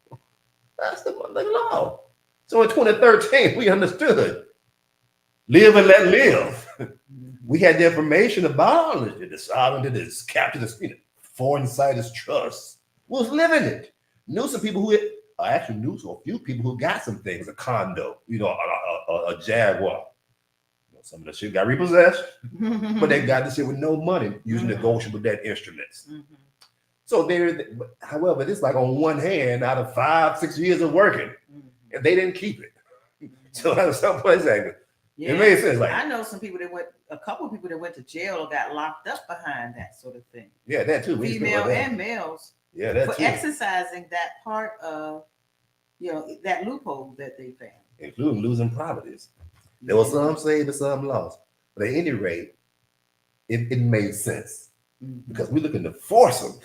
That's the law. So in 2013, we understood. Live and let live. We had the information about all of it. The sovereignty, this capitalist, foreign insiders trust. We was living it. Knew some people knew a few people who got some things, a condo, a Jaguar. Some of the shit got repossessed, but they got this shit with no money using negotiable debt instruments. So however, this like on one hand, out of 5-6 years of working, and they didn't keep it. So at some point, it made sense. Like, I know a couple of people that went to jail or got locked up behind that sort of thing. Yeah, that too. Female and males. Yeah, that for too. Exercising that part of, that loophole that they found. Including losing properties. There was some saved and some lost. But at any rate, it made sense. Because we're looking to force them.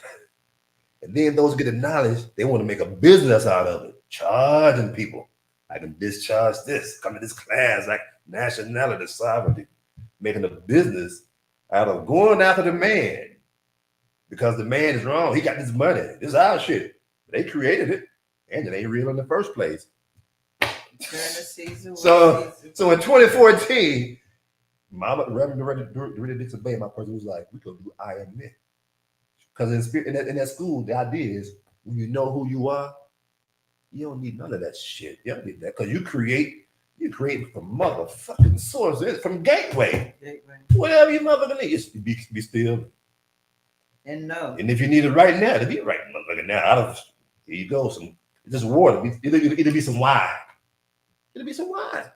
And then those get the knowledge, they want to make a business out of it, charging people. I can discharge this, come to this class, like nationality, sovereignty, making a business out of going after the man. Because the man is wrong. He got this money. This is our shit. They created it, and it ain't real in the first place. So in 2014, Mama, Reverend Dorita Dixon Bay, my person, was like, we could do I am it. Because in that school, the idea is when you know who you are, you don't need none of that shit. You don't need that because you create from motherfucking source, from gateway. Whatever you motherfucking need, just be still. And no. And if you need it right now, it'll be right motherfucking now. Here you go, just water. It'll be some wine. It'll be some wine.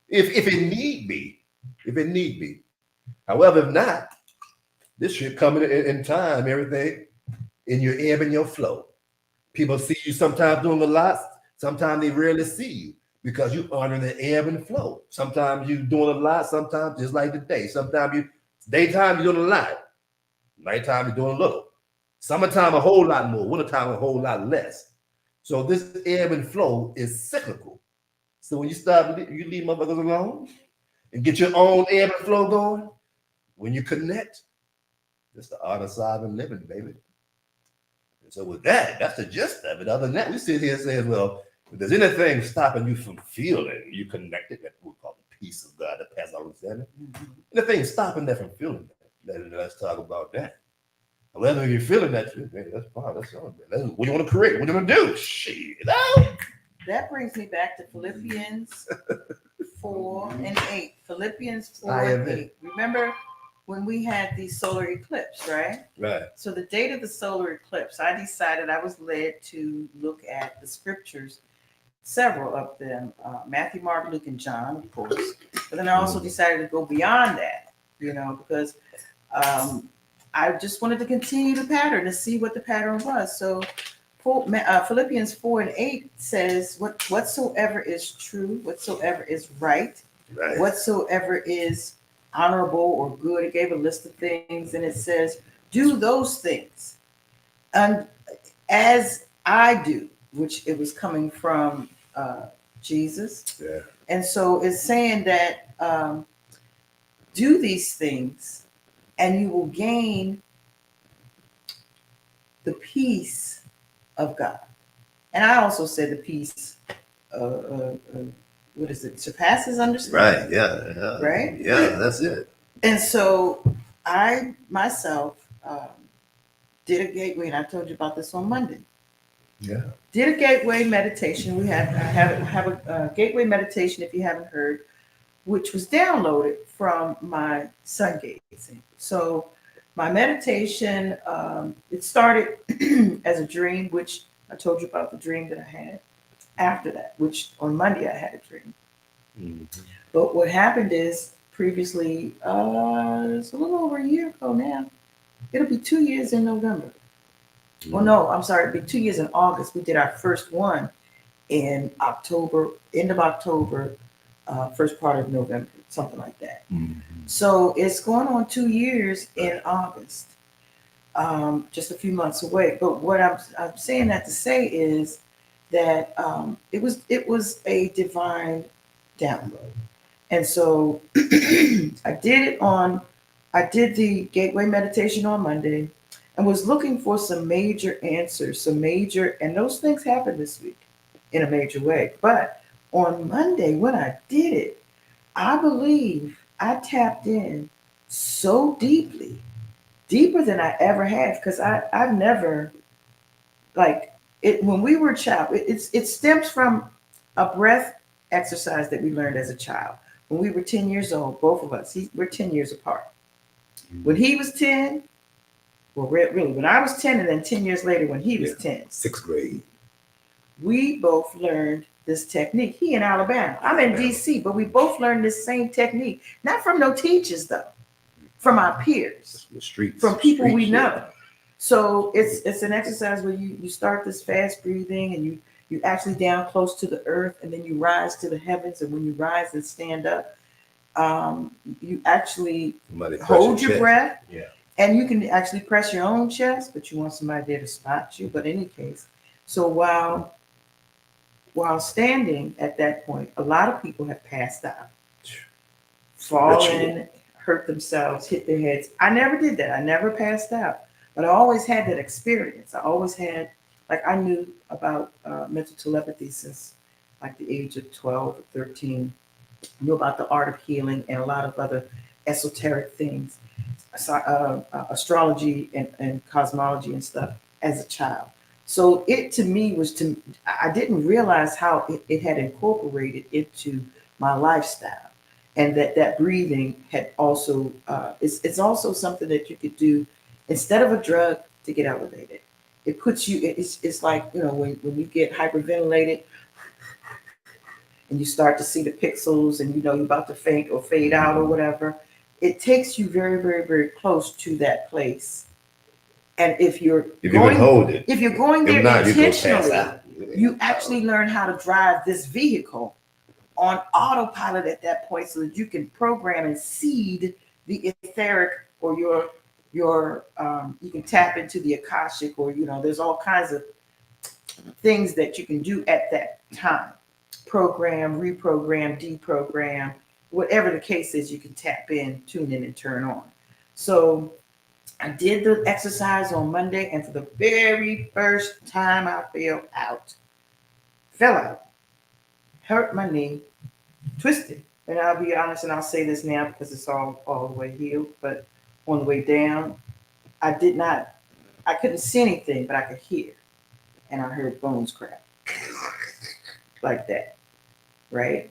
If it need be. if it need be. However, if not, this shit coming in time, everything in your ebb and your flow. People see you sometimes doing a lot, sometimes they rarely see you because you honor the ebb and flow. Sometimes you doing a lot, sometimes just like today. Sometimes you daytime you're doing a lot, nighttime you're doing a little. Summertime a whole lot more, wintertime a whole lot less. So this ebb and flow is cyclical. So when you start, you leave motherfuckers alone and get your own ebb and flow going. When you connect, it's the art of sovereign living, baby. And so with that, that's the gist of it. Other than that, we sit here saying, well, if there's anything stopping you from feeling you connected, that we call the peace of God that passes all understanding. Anything stopping that from feeling that, let's talk about that. Whether you're feeling that, man, that's fine. That's all. That's what you want to create. What you want to do? Shit. That brings me back to Philippians 4 and 8. Philippians 4 I and am 8. Remember when we had the solar eclipse, right? Right. So the date of the solar eclipse, I decided I was led to look at the scriptures, several of them, Matthew, Mark, Luke, and John, of course. But then I also decided to go beyond that, because I just wanted to continue the pattern to see what the pattern was. So Philippians 4 and 8 says, whatsoever is true, whatsoever is right, whatsoever is honorable or good. It gave a list of things, and it says, do those things. And as I do, which it was coming from Jesus. Yeah. And so it's saying that do these things and you will gain the peace of God. And I also said the peace, what is it, surpasses understanding. Right. Yeah. Right? Yeah, that's it. And so I myself did a gateway, and I told you about this on Monday. Yeah. Did a gateway meditation. I have a gateway meditation, if you haven't heard, which was downloaded from my sun gazing. So my meditation, it started as a dream, which I told you about the dream that I had after that, which on Monday I had a dream. Mm-hmm. But what happened is previously, it's a little over a year ago now. It'll be 2 years in November. Mm-hmm. Well, no, I'm sorry, it'll be 2 years in August. We did our first one in October, end of October, first part of November, something like that. Mm-hmm. So it's going on 2 years in August, just a few months away. But what I'm saying that to say is that it was a divine download. And so I did the gateway meditation on Monday and was looking for some major answers, and those things happened this week in a major way. But on Monday, when I did it, I believe I tapped in so deeply, deeper than I ever have, because I've never, like, it when we were a child, it stems from a breath exercise that we learned as a child. When we were 10 years old, both of us, we're 10 years apart. When he was 10, well, really, when I was 10, and then 10 years later when he was 10. Sixth grade. We both learned this technique. He in Alabama. I'm in DC, but we both learned this same technique. Not from no teachers, though. From our peers. The streets. From people we shit. know. So it's an exercise where you start this fast breathing, and you actually down close to the earth, and then you rise to the heavens. And when you rise and stand up, you actually hold your breath. Yeah. And you can actually press your own chest, but you want somebody there to spot you. But in any case, so while standing at that point, a lot of people have passed out, fallen, hurt themselves, hit their heads. I never did that. I never passed out. But I always had that experience. I always had, I knew about mental telepathy since like the age of 12 or 13. I knew about the art of healing and a lot of other esoteric things, astrology and cosmology and stuff as a child. So it to me I didn't realize how it had incorporated into my lifestyle, and that breathing had also, it's also something that you could do instead of a drug to get elevated. It puts you, it's like, when you get hyperventilated, and you start to see the pixels and you know you're about to faint or fade out or whatever, it takes you very, very, very close to that place. And if you're If you can going, hold it, if you're going if there not, you go pass intentionally, out. you actually learn how to drive this vehicle on autopilot at that point so that you can program and seed the etheric or your you can tap into the akashic, or you know there's all kinds of things that you can do at that time. Program, reprogram, deprogram, whatever the case is, you can tap in, tune in, and turn on. So I did the exercise on Monday, and for the very first time I fell out, hurt my knee, twisted. And I'll be honest, and I'll say this now because it's all the way healed, but on the way down, I couldn't see anything, but I could hear. And I heard bones crack like that, right?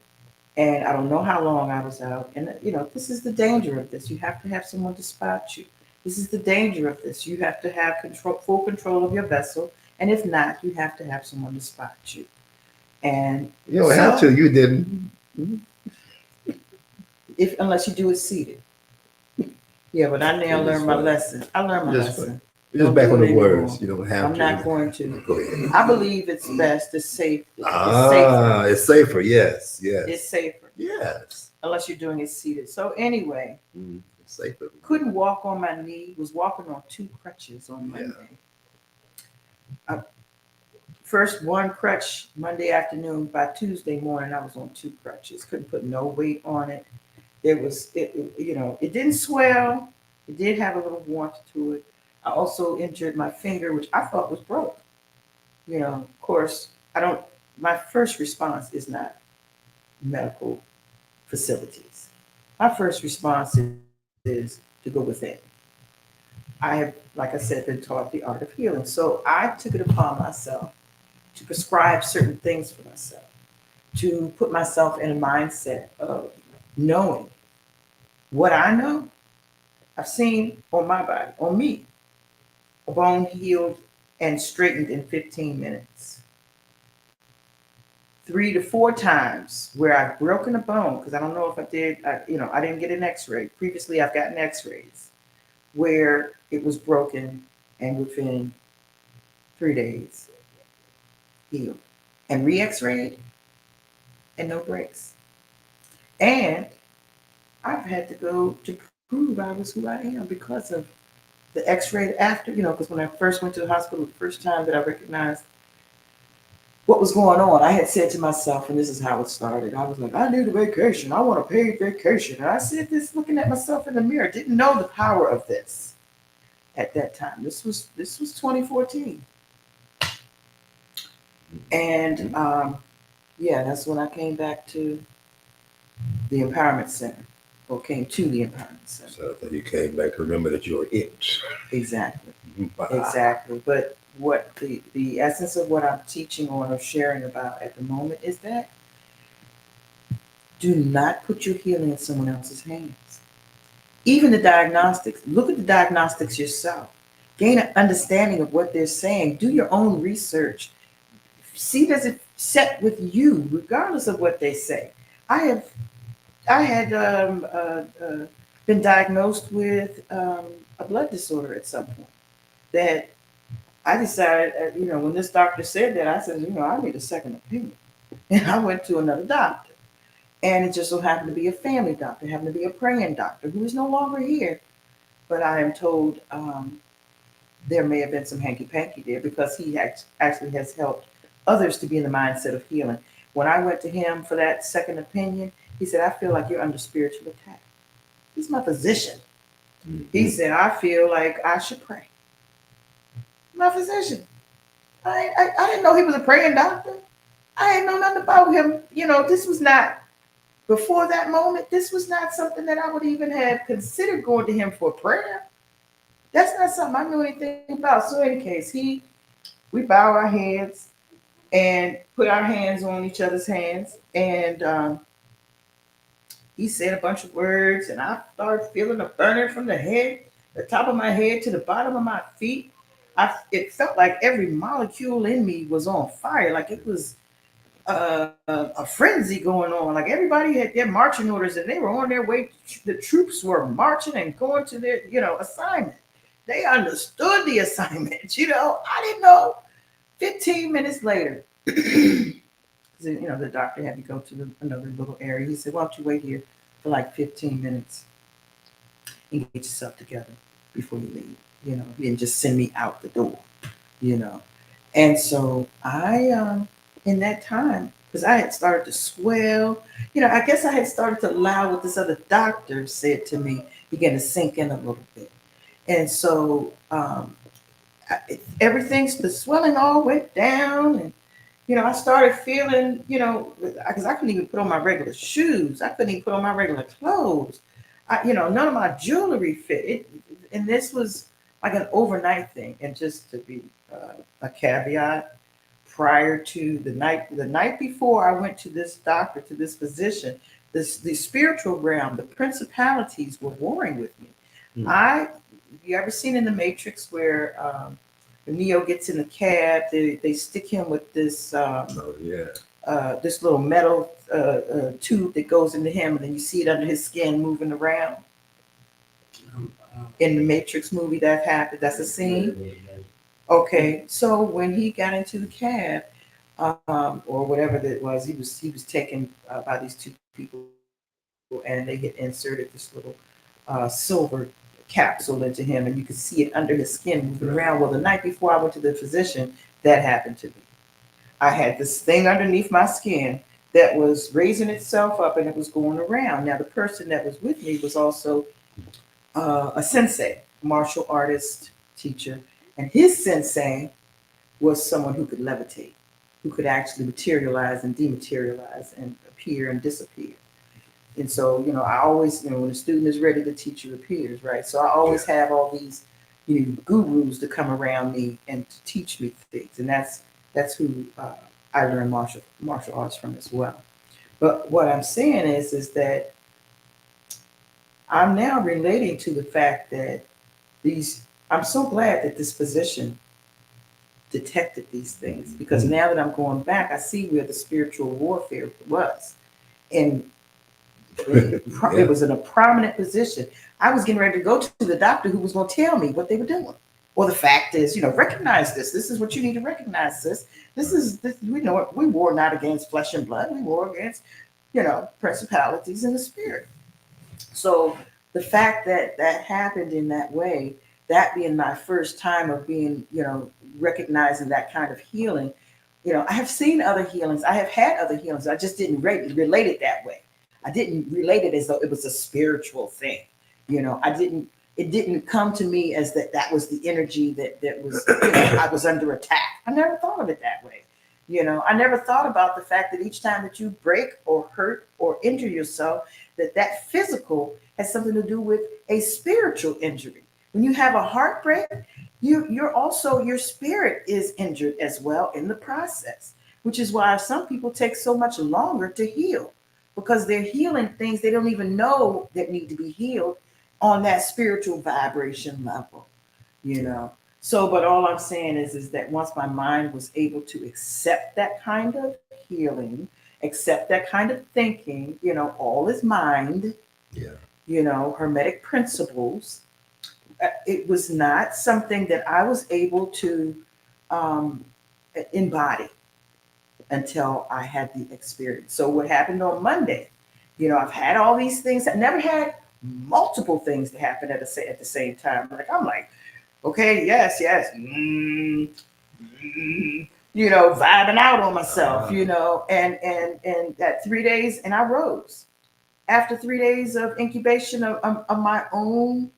And I don't know how long I was out. And, you know, this is the danger of this. You have to have someone to spot you. This is the danger of this. You have to have full control of your vessel. And if not, you have to have someone to spot you. And you don't have to. You didn't. unless you do it seated. Yeah, but I now learned my lesson. I learned my lesson. Just back on the words. You don't have I'm to. not going to. Go ahead. I believe it's best. It's safe. It's safer. It's safer. Yes. Yes. It's safer. Yes. Unless you're doing it seated. So anyway, it's safer. Couldn't walk on my knee. Was walking on 2 crutches on Monday. First one crutch Monday afternoon. By Tuesday morning, I was on 2 crutches. Couldn't put no weight on it. It didn't swell. It did have a little warmth to it. I also injured my finger, which I thought was broke. You know, of course, my first response is not medical facilities. My first response is to go within. I have, like I said, been taught the art of healing. So I took it upon myself to prescribe certain things for myself, to put myself in a mindset of knowing what I know. I've seen on my body, on me, a bone healed and straightened in 15 minutes. 3 to 4 times where I've broken a bone, because I don't know if I did, I didn't get an x-ray. Previously, I've gotten x-rays where it was broken and within 3 days healed. And re-x-rayed and no breaks. And I've had to go to prove I was who I am because of the x-ray after, because when I first went to the hospital, the first time that I recognized what was going on, I had said to myself, and this is how it started, I was like, I need a vacation. I want a paid vacation. And I said this looking at myself in the mirror, didn't know the power of this at that time. This was 2014. And that's when I came back to the Empowerment Center, or came to the Empowerment Center. So that you came back to remember that you're it. Exactly. Exactly. But what the essence of what I'm teaching on or sharing about at the moment is that do not put your healing in someone else's hands. Even the diagnostics, look at the diagnostics yourself. Gain an understanding of what they're saying. Do your own research. See, does it set with you, regardless of what they say. I had been diagnosed with a blood disorder at some point that I decided, when this doctor said that, I said, I need a second opinion. And I went to another doctor. And it just so happened to be a family doctor, happened to be a praying doctor who is no longer here. But I am told there may have been some hanky-panky there because he actually has helped others to be in the mindset of healing. When I went to him for that second opinion, he said, I feel like you're under spiritual attack. He's my physician. Mm-hmm. He said, I feel like I should pray. My physician. I didn't know he was a praying doctor. I didn't know nothing about him. This was not, before that moment, this was not something that I would even have considered going to him for prayer. That's not something I knew anything about. So in any case, we bow our heads and put our hands on each other's hands. And he said a bunch of words, and I started feeling a burning from the top of my head to the bottom of my feet. It felt like every molecule in me was on fire, like it was a frenzy going on. Like everybody had their marching orders and they were on their way. The troops were marching and going to their, assignment. They understood the assignment. I didn't know. 15 minutes later, the doctor had to go to another little area. He said, "Why don't you wait here for like 15 minutes and get yourself together before you leave? And just send me out the door, you know." And so in that time, because I had started to swell, I guess I had started to allow what this other doctor said to me begin to sink in a little bit. And so the swelling all went down. And, I started feeling, because I couldn't even put on my regular shoes. I couldn't even put on my regular clothes. None of my jewelry fit. And this was like an overnight thing. And just to be a caveat, prior to the night before I went to this doctor, to this physician, the spiritual realm, the principalities were warring with me. You ever seen in the Matrix where Neo gets in the cab, they stick him with this this little metal tube that goes into him, and then you see it under his skin moving around. In the Matrix movie, that happened. That's a scene. Okay, so when he got into the cab, or whatever that was, he was taken by these two people, and they had inserted this little silver capsule into him, and you could see it under his skin moving around. Well, the night before I went to the physician, that happened to me. I had this thing underneath my skin that was raising itself up, and it was going around. Now, the person that was with me was also a sensei, martial artist, teacher, and his sensei was someone who could levitate, who could actually materialize and dematerialize and appear and disappear. And so, I always, when a student is ready, the teacher appears, right? So I always have all these, gurus to come around me and to teach me things. And that's who I learned martial arts from as well. But what I'm saying is that I'm now relating to the fact that I'm so glad that this physician detected these things, because now that I'm going back, I see where the spiritual warfare was. And it was in a prominent position. I was getting ready to go to the doctor who was going to tell me what they were doing. Well, the fact is, recognize this. This is what you need to recognize, sis. We know it. We war not against flesh and blood. We war against, principalities in the spirit. So the fact that that happened in that way, that being my first time of being, recognizing that kind of healing, I have seen other healings. I have had other healings. I just didn't relate it that way. I didn't relate it as though it was a spiritual thing. It didn't come to me as that was the energy that was, I was under attack. I never thought of it that way. I never thought about the fact that each time that you break or hurt or injure yourself, that physical has something to do with a spiritual injury. When you have a heartbreak, your spirit is injured as well in the process, which is why some people take so much longer to heal, because they're healing things they don't even know that need to be healed on that spiritual vibration level, So, but all I'm saying is that once my mind was able to accept that kind of healing, accept that kind of thinking, all is mind, hermetic principles, it was not something that I was able to embody until I had the experience. So what happened on Monday, I've had all these things. I never had multiple things to happen at the same time. I'm like, okay, yes, vibing out on myself, and that 3 days, and I rose. After 3 days of incubation of my own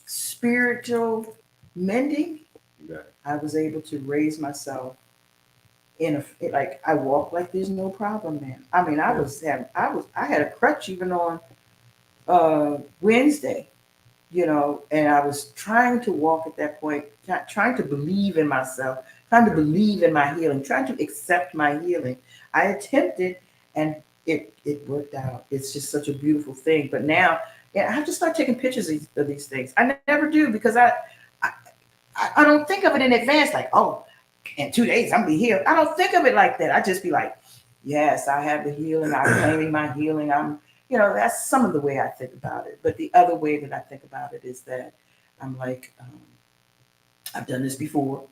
spiritual mending, I was able to raise myself I walk like there's no problem, man. I mean, I had a crutch even on Wednesday, and I was trying to walk at that point, trying to believe in myself, trying to believe in my healing, trying to accept my healing. I attempted, and it worked out. It's just such a beautiful thing. But now, I have to start taking pictures of these things. I never do, because I don't think of it in advance, like, oh, in 2 days I'm gonna be healed. I don't think of it like that. I just be like, Yes, I have the healing. I'm claiming my healing. That's some of the way I think about it. But the other way that I think about it is that I'm like, I've done this before.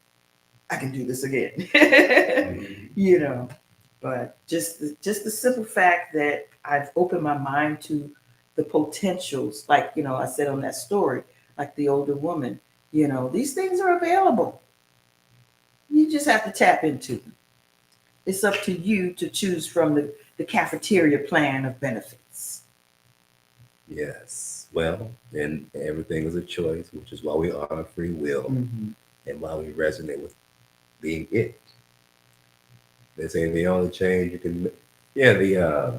I can do this again. Mhm. you know, but just the simple fact that I've opened my mind to the potentials, like I said on that story, like the older woman. These things are available. You just have to tap into them. It's up to you to choose from the cafeteria plan of benefits. Yes. Well, and everything is a choice, which is why we honor free will Mm-hmm. and why we resonate with being it. They say the only change you can, yeah, uh,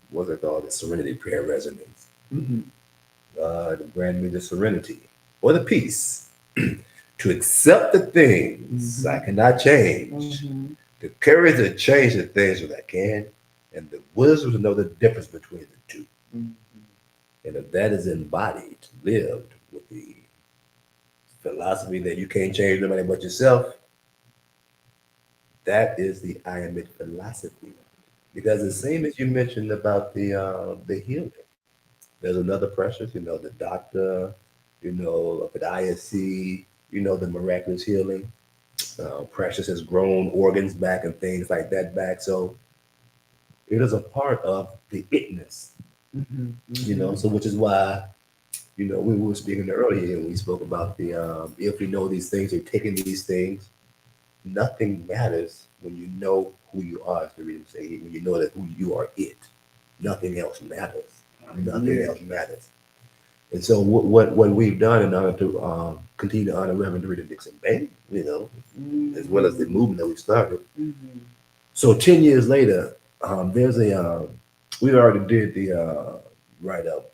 what's it called? The serenity prayer resonance. Mm-hmm. Grant me the serenity or the peace to accept the things I Mm-hmm. cannot change, Mm-hmm. the courage to change the things that I can, and the wisdom to know the difference between the two. Mm-hmm. And if that is embodied, lived with the philosophy that you can't change nobody but yourself, that is the I am it philosophy. Because the same as you mentioned about the healing, there's another precious, the doctor, up at ISC, the miraculous healing. Precious has grown organs back and things like that back. So it is a part of the itness, Mm-hmm. Mm-hmm. so which is why, we were speaking earlier and we spoke about if we know these things or taking these things, nothing matters when you know who you are, as the reason say, when you know that who you are it. Nothing else matters. Nothing Yeah. else matters. And so what we've done in order to continue to honor Reverend Rita Dixon Bank, as well as the movement that we started. Mm-hmm. So 10 years later, there's we already did the write up.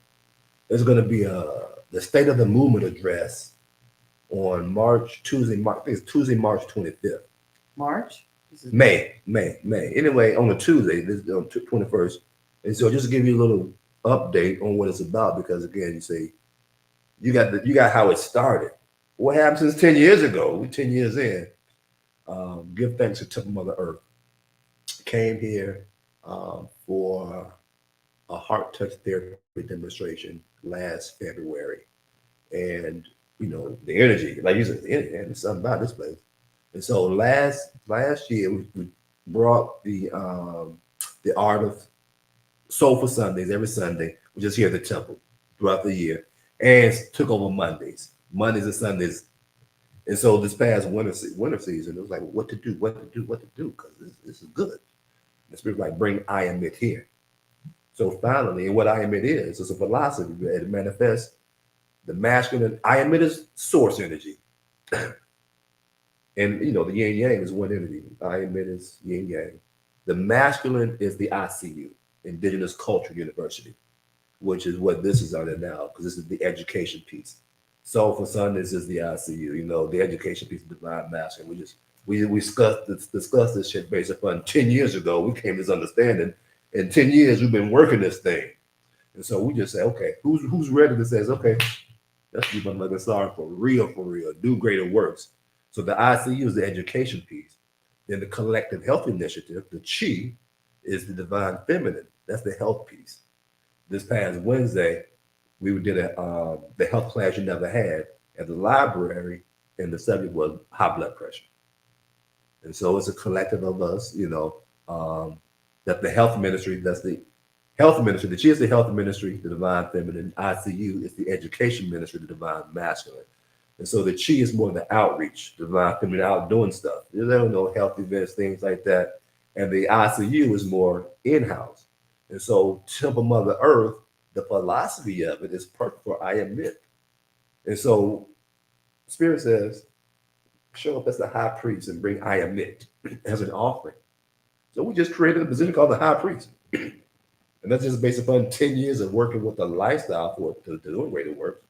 There's going to be the State of the Movement address on I think it's Tuesday, March 25th. March. This is May. Anyway, on a Tuesday, this is on 21st. And so just to give you a little update on what it's about, because again, you say you got how it started. What happened since 10 years ago? We 10 years in. Give thanks to Temple Mother Earth. Came here for a heart touch therapy demonstration last February. And the energy, like you said, the energy, and there's something about this place. And so last year we brought the art of Soulful Sundays every Sunday. We just here at the temple throughout the year, and took over Mondays and Sundays. And so this past winter season, it was like what to do, because this is good. The spirit like bring I am it here. So finally, and what I am it is a philosophy that it manifests the masculine. I am it is source energy. And the yin yang is one energy. I am it is yin yang. The masculine is the ICU, Indigenous Culture University, which is what this is under now, because this is the education piece. So for Sundays is the ICU, the education piece of divine masculine. We discussed this shit based upon 10 years ago. We came to this understanding. In 10 years, we've been working this thing. And so we just say, okay, who's ready to say, okay, let's do motherfucking sorry for real, do greater works. So the ICU is the education piece. Then the collective health initiative, the chi, is the divine feminine. That's the health piece. This past Wednesday, we did the health class you never had at the library, and the subject was high blood pressure. And so it's a collective of us, that the health ministry, that's the health ministry, the chi is the health ministry, the divine feminine, ICU is the education ministry, the divine masculine. And so the chi is more the outreach, the divine feminine out doing stuff. They don't know health events, things like that. And the ICU is more in-house. And so Temple Mother Earth, the philosophy of it is perfect for I am it. And so Spirit says, show up as the high priest and bring I am it as an offering. So we just created a position called the high priest. And that's just based upon 10 years of working with the lifestyle to doing greater work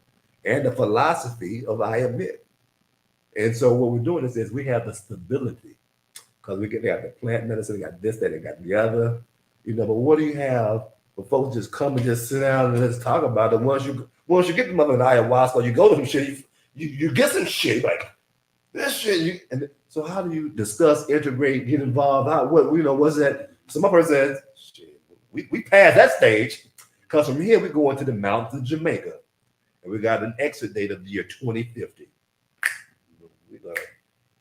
and the philosophy of I am it. And so what we're doing is we have the stability, because they got the plant medicine, they got this, that, they got the other, but what do you have for folks just come and just sit down and let's talk about it? Once you get the mother in ayahuasca, you go to some shit, you get some shit like this shit, So how do you discuss, integrate, get involved? How, what what's that? So my person says, shit, we passed that stage because from here we go into the mountains of Jamaica, and we got an exit date of the year 2050. We're gonna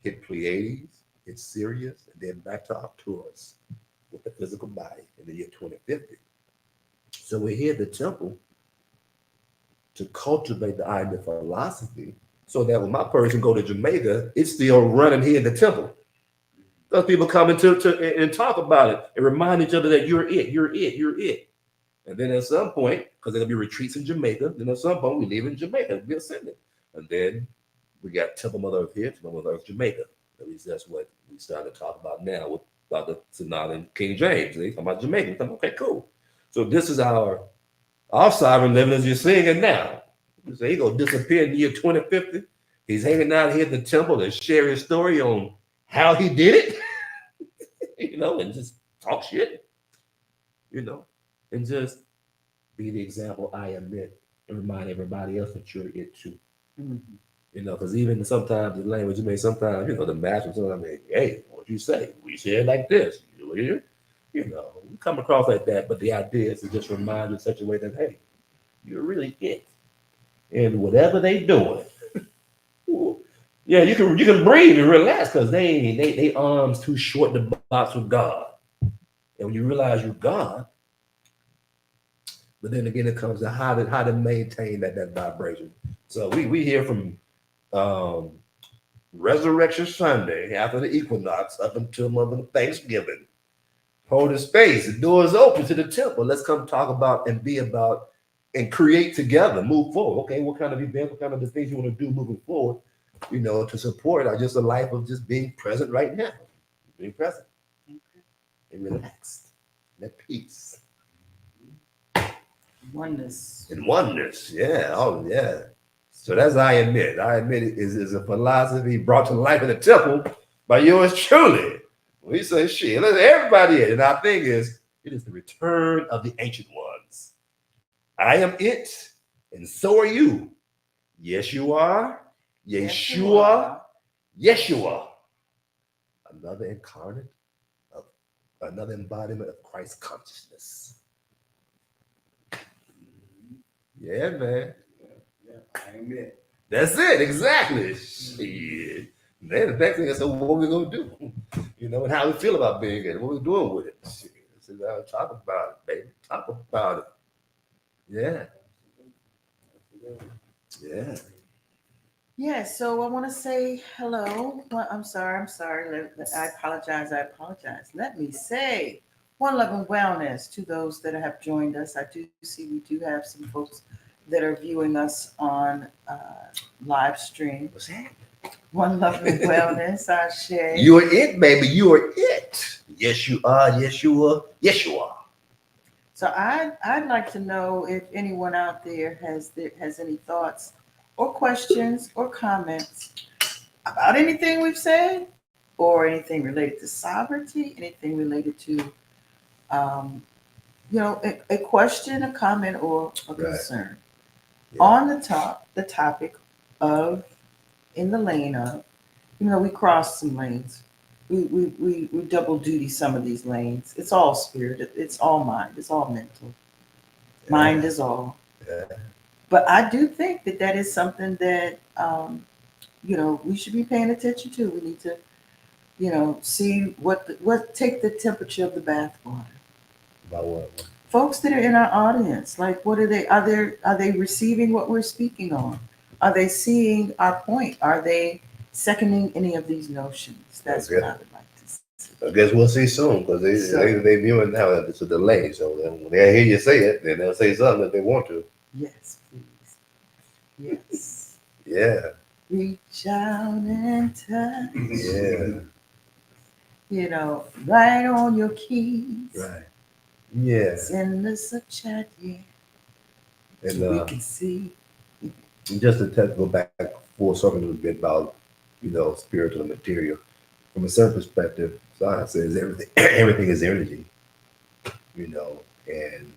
hit Pleiades, hit Sirius, and then back to Arcturus with the physical body in the year 2050. So we're here at the temple to cultivate the idea of philosophy so that when my person go to Jamaica, it's still running here in the temple. Those people coming to and talk about it and remind each other that you're it, you're it, you're it. And then at some point, because there'll be retreats in Jamaica, then at some point we leave in Jamaica, we ascend it. And then we got Temple Mother Earth here, Temple Mother Earth Jamaica. At least that's what we started to talk about now with Dr. Sinal and King James. They talk about Jamaica. Okay, cool. So this is our sovereign living as you're seeing it now. So he's gonna disappear in the year 2050. He's hanging out here at the temple to share his story on how he did it, and just talk shit, and just be the example I am it and remind everybody else that you're it too. Because even sometimes the language sometimes, the master sometimes, hey, what you say? We say it like this. We come across like that, but the idea is to just remind you in such a way that, hey, you're really it. And whatever they doing, yeah, you can breathe and relax because they arms too short to box with God. And when you realize you're God, but then again it comes to how to maintain that vibration. So we hear from Resurrection Sunday after the equinox up until Mother Thanksgiving. Hold the space. The door is open to the temple. Let's come talk about and be about and create together, move forward. Okay, what kind of event, what kind of the things you want to do moving forward, to support just a life of just being present right now. Being present and relaxed and at peace. Oneness. And oneness. Yeah. Oh, yeah. So that's I admit. I admit it is a philosophy brought to life in the temple by yours truly. We say shit. Let everybody in. And our thing is, it is the return of the ancient ones. I am it, and so are you. Yes, you are. Yeshua. Yeshua. Another incarnate of another embodiment of Christ consciousness. Yeah, man. I am it. That's it, exactly. Shit. Then the next thing is, so what we gonna do? And how we feel about being it, what we doing with it. Shit. So now talk about it, baby. Talk about it. Yeah. Yeah. Yeah, so I want to say hello. Well, I'm sorry. I apologize. Let me say one love and wellness to those that have joined us. I do see we do have some folks that are viewing us on live stream. What's that? One love and wellness, Ashep. You are it, baby. You are it. Yes, you are. Yes, you are. Yes, you are. So I'd like to know if anyone out there has any thoughts or questions or comments about anything we've said or anything related to sovereignty, anything related to a question, a comment, or a concern on the topic of in the lane of, we crossed some lanes. We double duty some of these lanes. It's all spirit. It's all mind. It's all mental. Mind is all. Yeah. But I do think that is something that we should be paying attention to. We need to see take the temperature of the bathwater. About what? Folks that are in our audience, like, what are they? Are they receiving what we're speaking on? Are they seeing our point? Are they seconding any of these notions? That's what I would like to see. I guess we'll see soon because they viewing now. It's a delay. So when they hear you say it, then they'll say something if they want to. Yes, please. Yes. Yeah. Reach out and touch. Yeah. Right on your keys. Right. Yeah. Send us a chat, And so we can see. Just to go back full circle a little bit about, spiritual and material. From a certain perspective, science says everything is energy, and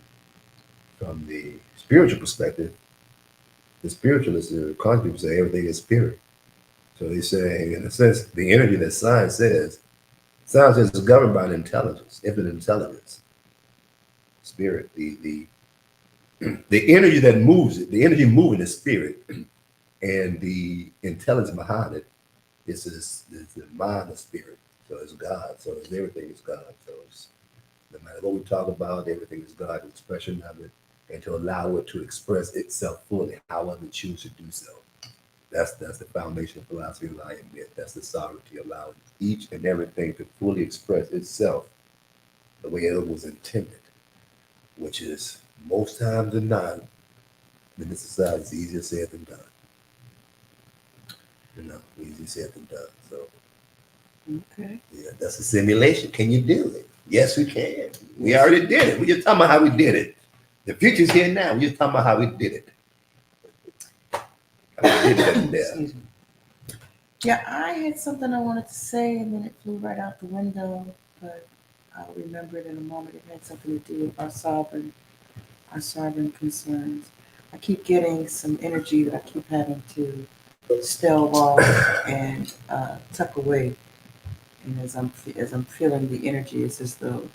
from the spiritual perspective, the spiritualists, the conscious people say everything is spirit. So he's saying, in a sense, the energy that science is governed by an intelligence, infinite intelligence, spirit, the energy that moves it, the energy moving the spirit, and the intelligence behind it is the mind of spirit. So it's God. So it's everything is God. So it's no matter what we talk about, everything is God's expression of it, and to allow it to express itself fully, however it chooses to do so. That's the foundation of philosophy of I admit. That's the sovereignty, allowing each and everything to fully express itself the way it was intended, which is most times than not, in this society, it's easier said than done. Easier said than done. So Okay. yeah, that's a simulation. Can you do it? Yes, we can. We already did it. We just talking about how we did it. The future's here now. We just talking about how we did it. How we did it there. Excuse me. Yeah, I had something I wanted to say, and then it flew right out the window. But I'll remember it in a moment. It had something to do with our sovereign concerns. I keep getting some energy that I keep having to stave off and tuck away. And as I'm feeling the energy, it's as though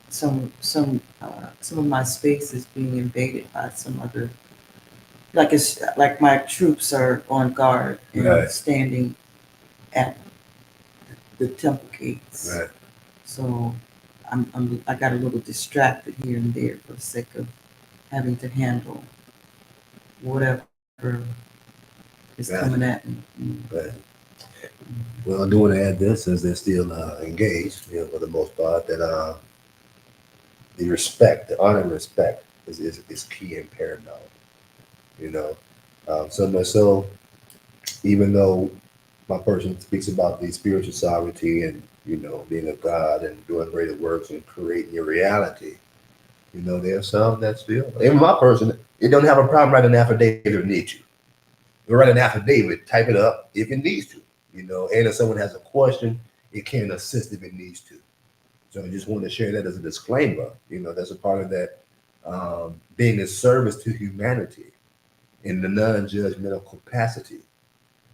some of my space is being invaded by some other, like it's like my troops are on guard and Right. standing at the temple gates. Right. So I got a little distracted here and there for the sake of having to handle whatever is Right. coming at me. Right. Well, I do want to add this, since they're still engaged, for the most part, that the respect, the honor and respect is key and paramount. So much so, even though my person speaks about the spiritual sovereignty and being a God and doing greater works and creating your reality, there are some that still, even my person, it don't have a problem writing an affidavit if it needs to. You write an affidavit, type it up if it needs to, and if someone has a question, it can assist if it needs to. So I just wanted to share that as a disclaimer. That's a part of that, being a service to humanity in the non-judgmental capacity.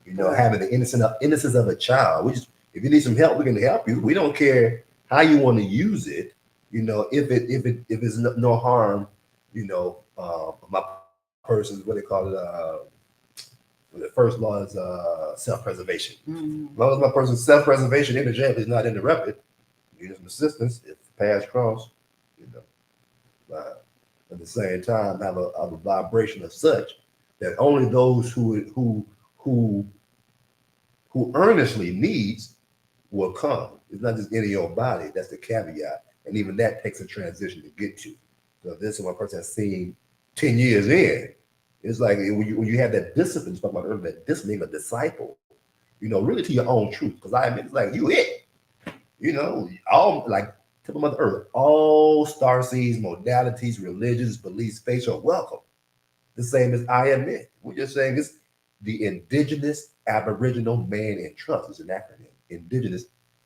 Having the innocence of a child. If you need some help, we can help you. We don't care how you want to use it. If it's no harm. My person's what they call it. The first law is self-preservation. As long as my person's self-preservation interject is not interrupted, you need some assistance if paths cross. At the same time, have a vibration of such that only those who earnestly needs will come. It's not just any old body. That's the caveat, and even that takes a transition to get to. So this is one person has seen 10 years in. It's like when you have that discipline, talking about earlier, that discipline, a disciple, really to your own truth. Because I admit, it's like you all like tip of Mother Earth, all star seeds, modalities, religions, beliefs, faiths are welcome. The same as I admit. We're just saying it's the Indigenous Aboriginal Man in Trust. It's an acronym. Indigenous.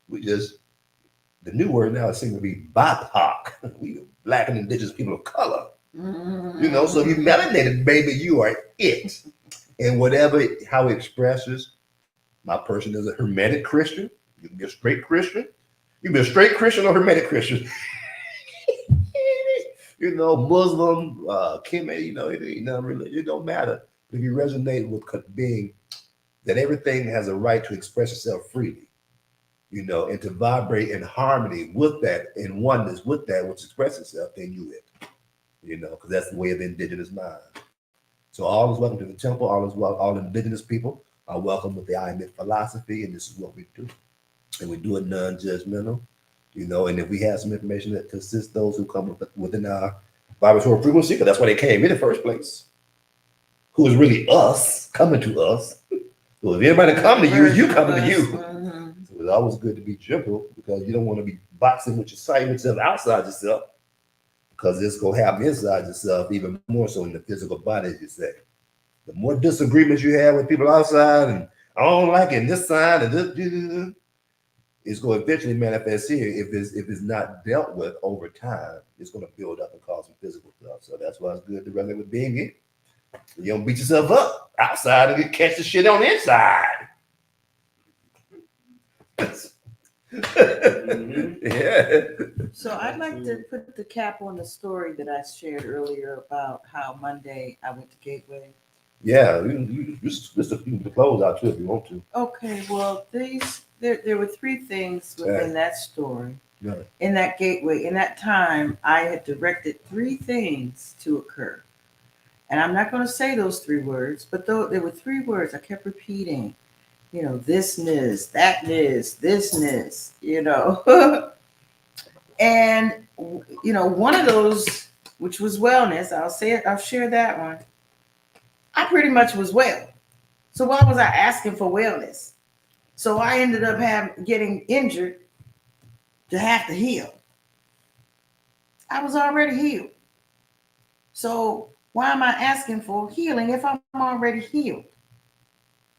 The new word now seems to be BIPOC. We Black and Indigenous people of color. So if you melanated, baby, you are it. And how it expresses, my person is a Hermetic Christian. You can be a straight Christian. You can be a straight Christian or Hermetic Christian. Muslim, Kemet, it ain't nothing really, it don't matter. If you resonate with being that everything has a right to express itself freely, and to vibrate in harmony with that, in oneness with that which expresses itself, then you it. Because that's the way of the indigenous mind. So all is welcome to the temple, all indigenous people are welcome with the I admit philosophy, and this is what we do. And we do it non-judgmental, and if we have some information that assists those who come within our vibratory frequency, because that's why they came in the first place, who is really us, coming to us. So if anybody come to you, it's you coming to you. So it's always good to be gentle, because you don't want to be boxing with your sight yourself outside yourself, because it's going to happen inside yourself even more so in the physical body, as you say. The more disagreements you have with people outside, and I don't like it, and this side, and this, it's going to eventually manifest here. If it's not dealt with over time, it's going to build up and cause some physical stuff. So that's why it's good to resonate with being it. You don't beat yourself up outside and catch the shit on the inside. Yeah. So I'd like to put the cap on the story that I shared earlier about how Monday I went to Gateway. Yeah, you can close out too if you want to. Okay, well, there were three things within that story. Yeah. In that gateway, in that time, I had directed three things to occur. And I'm not going to say those three words, but though there were three words I kept repeating, thisness, thatness, thisness, And, one of those, which was wellness, I'll share that one. I pretty much was well. So why was I asking for wellness? So I ended up getting injured to have to heal. I was already healed. So why am I asking for healing if I'm already healed?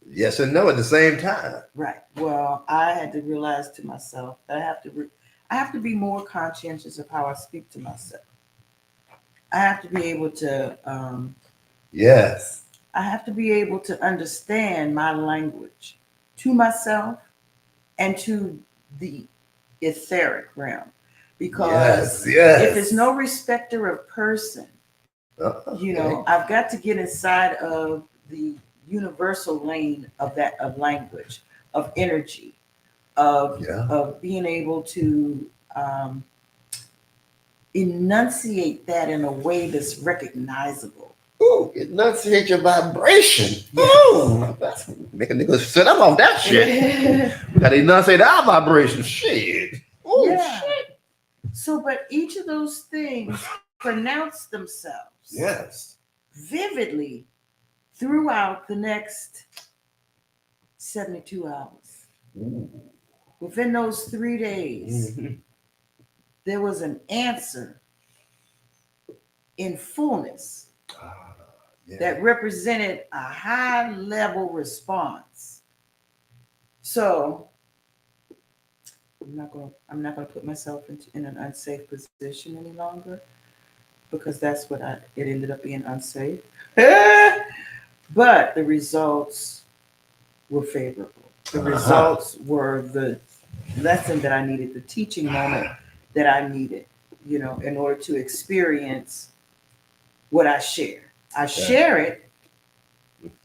Yes and no at the same time. Right. Well, I had to realize to myself that I have to be more conscientious of how I speak to myself. I have to be able to Yes. I have to be able to understand my language to myself and to the etheric realm. Because if it's no respecter of person, Okay. I've got to get inside of the universal lane of language, of energy, of being able to enunciate that in a way that's recognizable. Ooh, enunciate your vibration. Yes. Ooh, that's make a nigga sit up off that shit. We gotta enunciate our vibration. Shit. Ooh, Yeah. shit. So, but each of those things pronounce themselves Yes. vividly throughout the next 72 hours. Ooh. Within those 3 days, Mhm. there was an answer in fullness Ah, yeah. that represented a high level response. So I'm not gonna put myself in an unsafe position any longer because that's what it ended up being unsafe. But the results were favorable. The results were the lesson that I needed, the teaching moment that I needed, in order to experience what I share. I share it,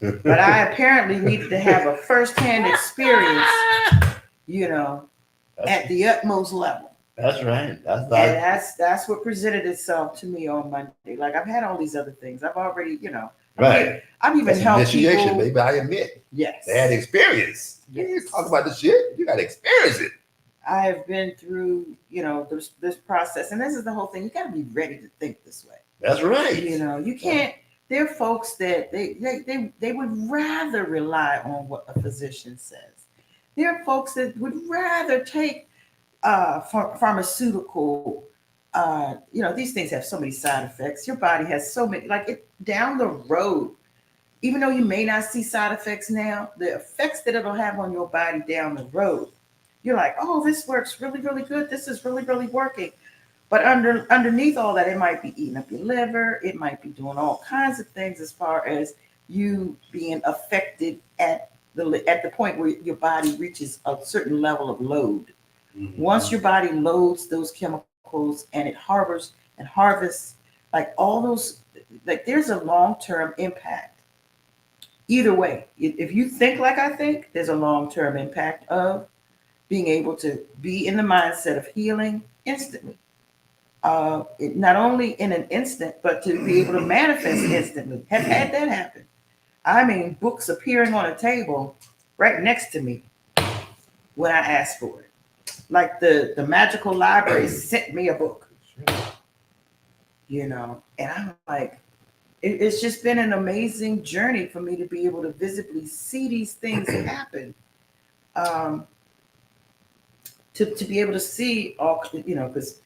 but I apparently needed to have a firsthand experience, at the utmost level. That's right. And that's what presented itself to me on Monday. Like I've had all these other things. I've already, Right. I've even That's helped initiation, people. baby. I admit. Yes. They had experience. Yes. You talk about the shit, you gotta experience it. I have been through, this process, and this is the whole thing. You got to be ready to think this way. That's right. You can't. There are folks that they would rather rely on what a physician says. There are folks that would rather take pharmaceutical. These things have so many side effects. Your body has so many. Like it down the road, even though you may not see side effects now, the effects that it'll have on your body down the road. You're like, oh, this works really, really good. This is really, really working. But underneath all that, it might be eating up your liver. It might be doing all kinds of things as far as you being affected at the point where your body reaches a certain level of load. Mhm. Once your body loads those chemicals and it harbors and harvests, like all those, like there's a long-term impact. Either way, if you think like I think, there's a long-term impact of being able to be in the mindset of healing instantly. Not only in an instant, but to be able to manifest instantly. Have had that happen. I mean, books appearing on a table right next to me when I asked for it. Like the magical library sent me a book, and I'm like, it's just been an amazing journey for me to be able to visibly see these things happen. To be able to see all, because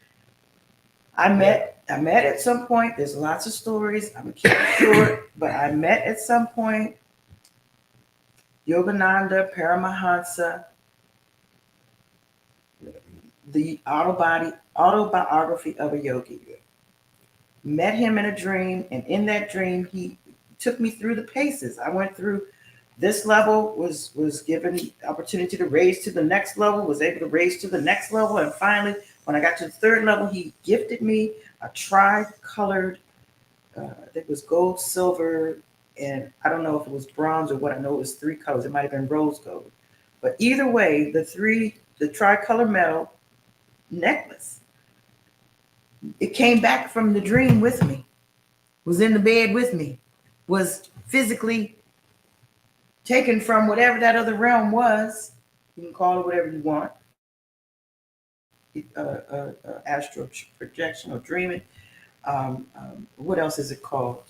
I met at some point. There's lots of stories. I'm gonna keep it short, but I met at some point Yogananda Paramahansa, the autobiography of a yogi. Met him in a dream, and in that dream, he took me through the paces. I went through this level was given the opportunity to raise to the next level, was able to raise to the next level. And finally, when I got to the third level, he gifted me a tri-colored, I think it was gold, silver, and I don't know if it was bronze or what. I know it was 3 colors. It might have been rose gold. But either way, the tricolor metal necklace, it came back from the dream with me, was in the bed with me, was physically taken from whatever that other realm was. You can call it whatever you want. Astral projection or dreaming. What else is it called?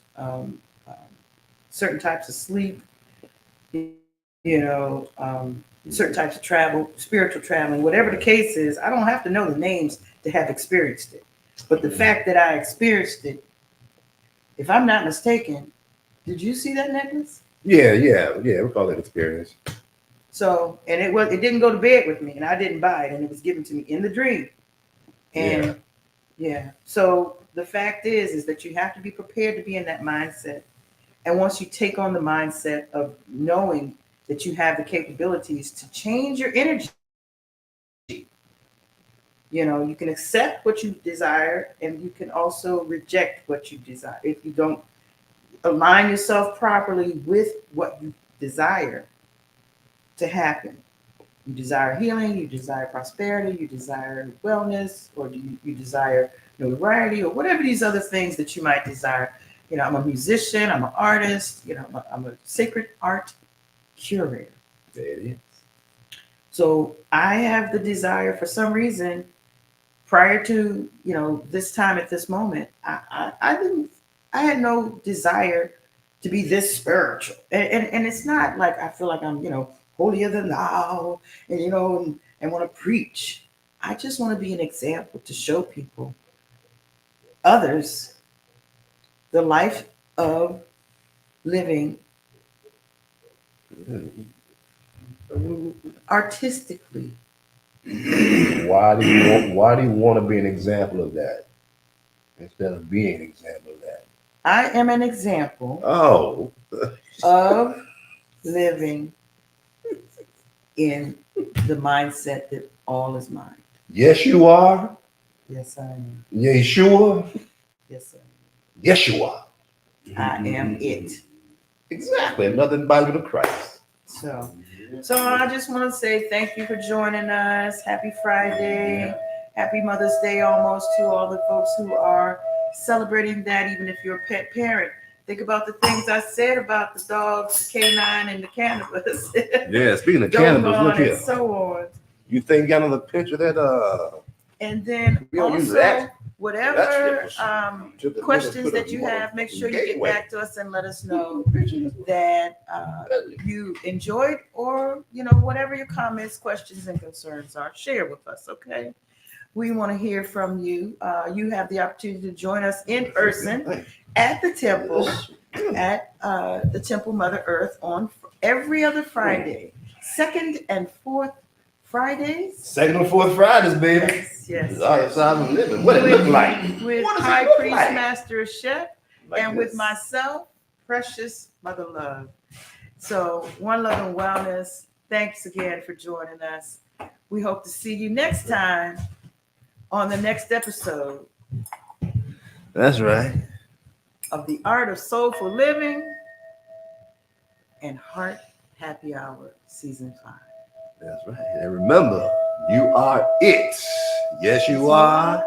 Certain types of sleep, certain types of travel, spiritual traveling, whatever the case is. I don't have to know the names to have experienced it. But the fact that I experienced it, if I'm not mistaken, did you see that necklace? Yeah. We call it experience. So, and it didn't go to bed with me, and I didn't buy it, and it was given to me in the dream. And yeah. So the fact is that you have to be prepared to be in that mindset. And once you take on the mindset of knowing that you have the capabilities to change your energy, you can accept what you desire, and you can also reject what you desire. If you don't align yourself properly with what you desire to happen, you desire healing, you desire prosperity, you desire wellness, or do you desire notoriety, or whatever these other things that you might desire. I'm a musician, I'm an artist, I'm a sacred art curator. There it is. So I have the desire, for some reason, prior to this time at this moment, I had no desire to be this spiritual, and it's not like I feel like I'm holier than thou, and and want to preach. I just want to be an example to show people, others, the life of living artistically. Why do you want to be an example of that instead of being an example of that? I am an example of living in the mindset that all is mine. Yes, you are. Yes, I am. Yeah, you sure? Yes, I am. Yes, you are. I am it. Exactly. Another embodiment of Christ. So I just want to say thank you for joining us. Happy Friday. Happy Mother's Day almost to all the folks who are celebrating that, even if you're a pet parent. Think about the things I said about the dogs, the canine, and the cannabis. Yeah, speaking of cannabis, look here. And so on. You think you got another picture that And then also, whatever questions that you have, make sure you get back to us and let us know that you enjoyed, or whatever your comments, questions, and concerns are. Share with us, okay? We want to hear from you. You have the opportunity to join us in person at the temple, at the Temple Mother Earth on every other Friday, second and fourth Fridays. Second and fourth Fridays, baby. Yes. It's other side of living. What it look like? With What does High it look Priest like? Master Ashep, Like and this. with myself, Precious MotherLove. So, one love and wellness. Thanks again for joining us. We hope to see you next time on the next episode. That's right. Of the Art of Soulful Living and Heart Happy Hour Season 5. That's right. And remember, you are it. Yes, you are.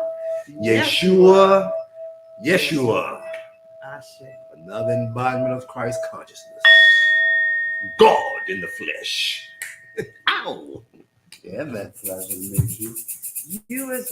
Yes, you are. Yes, you are. Ashep. Another embodiment of Christ consciousness. God in the flesh. Ow. Yeah, man. You as well.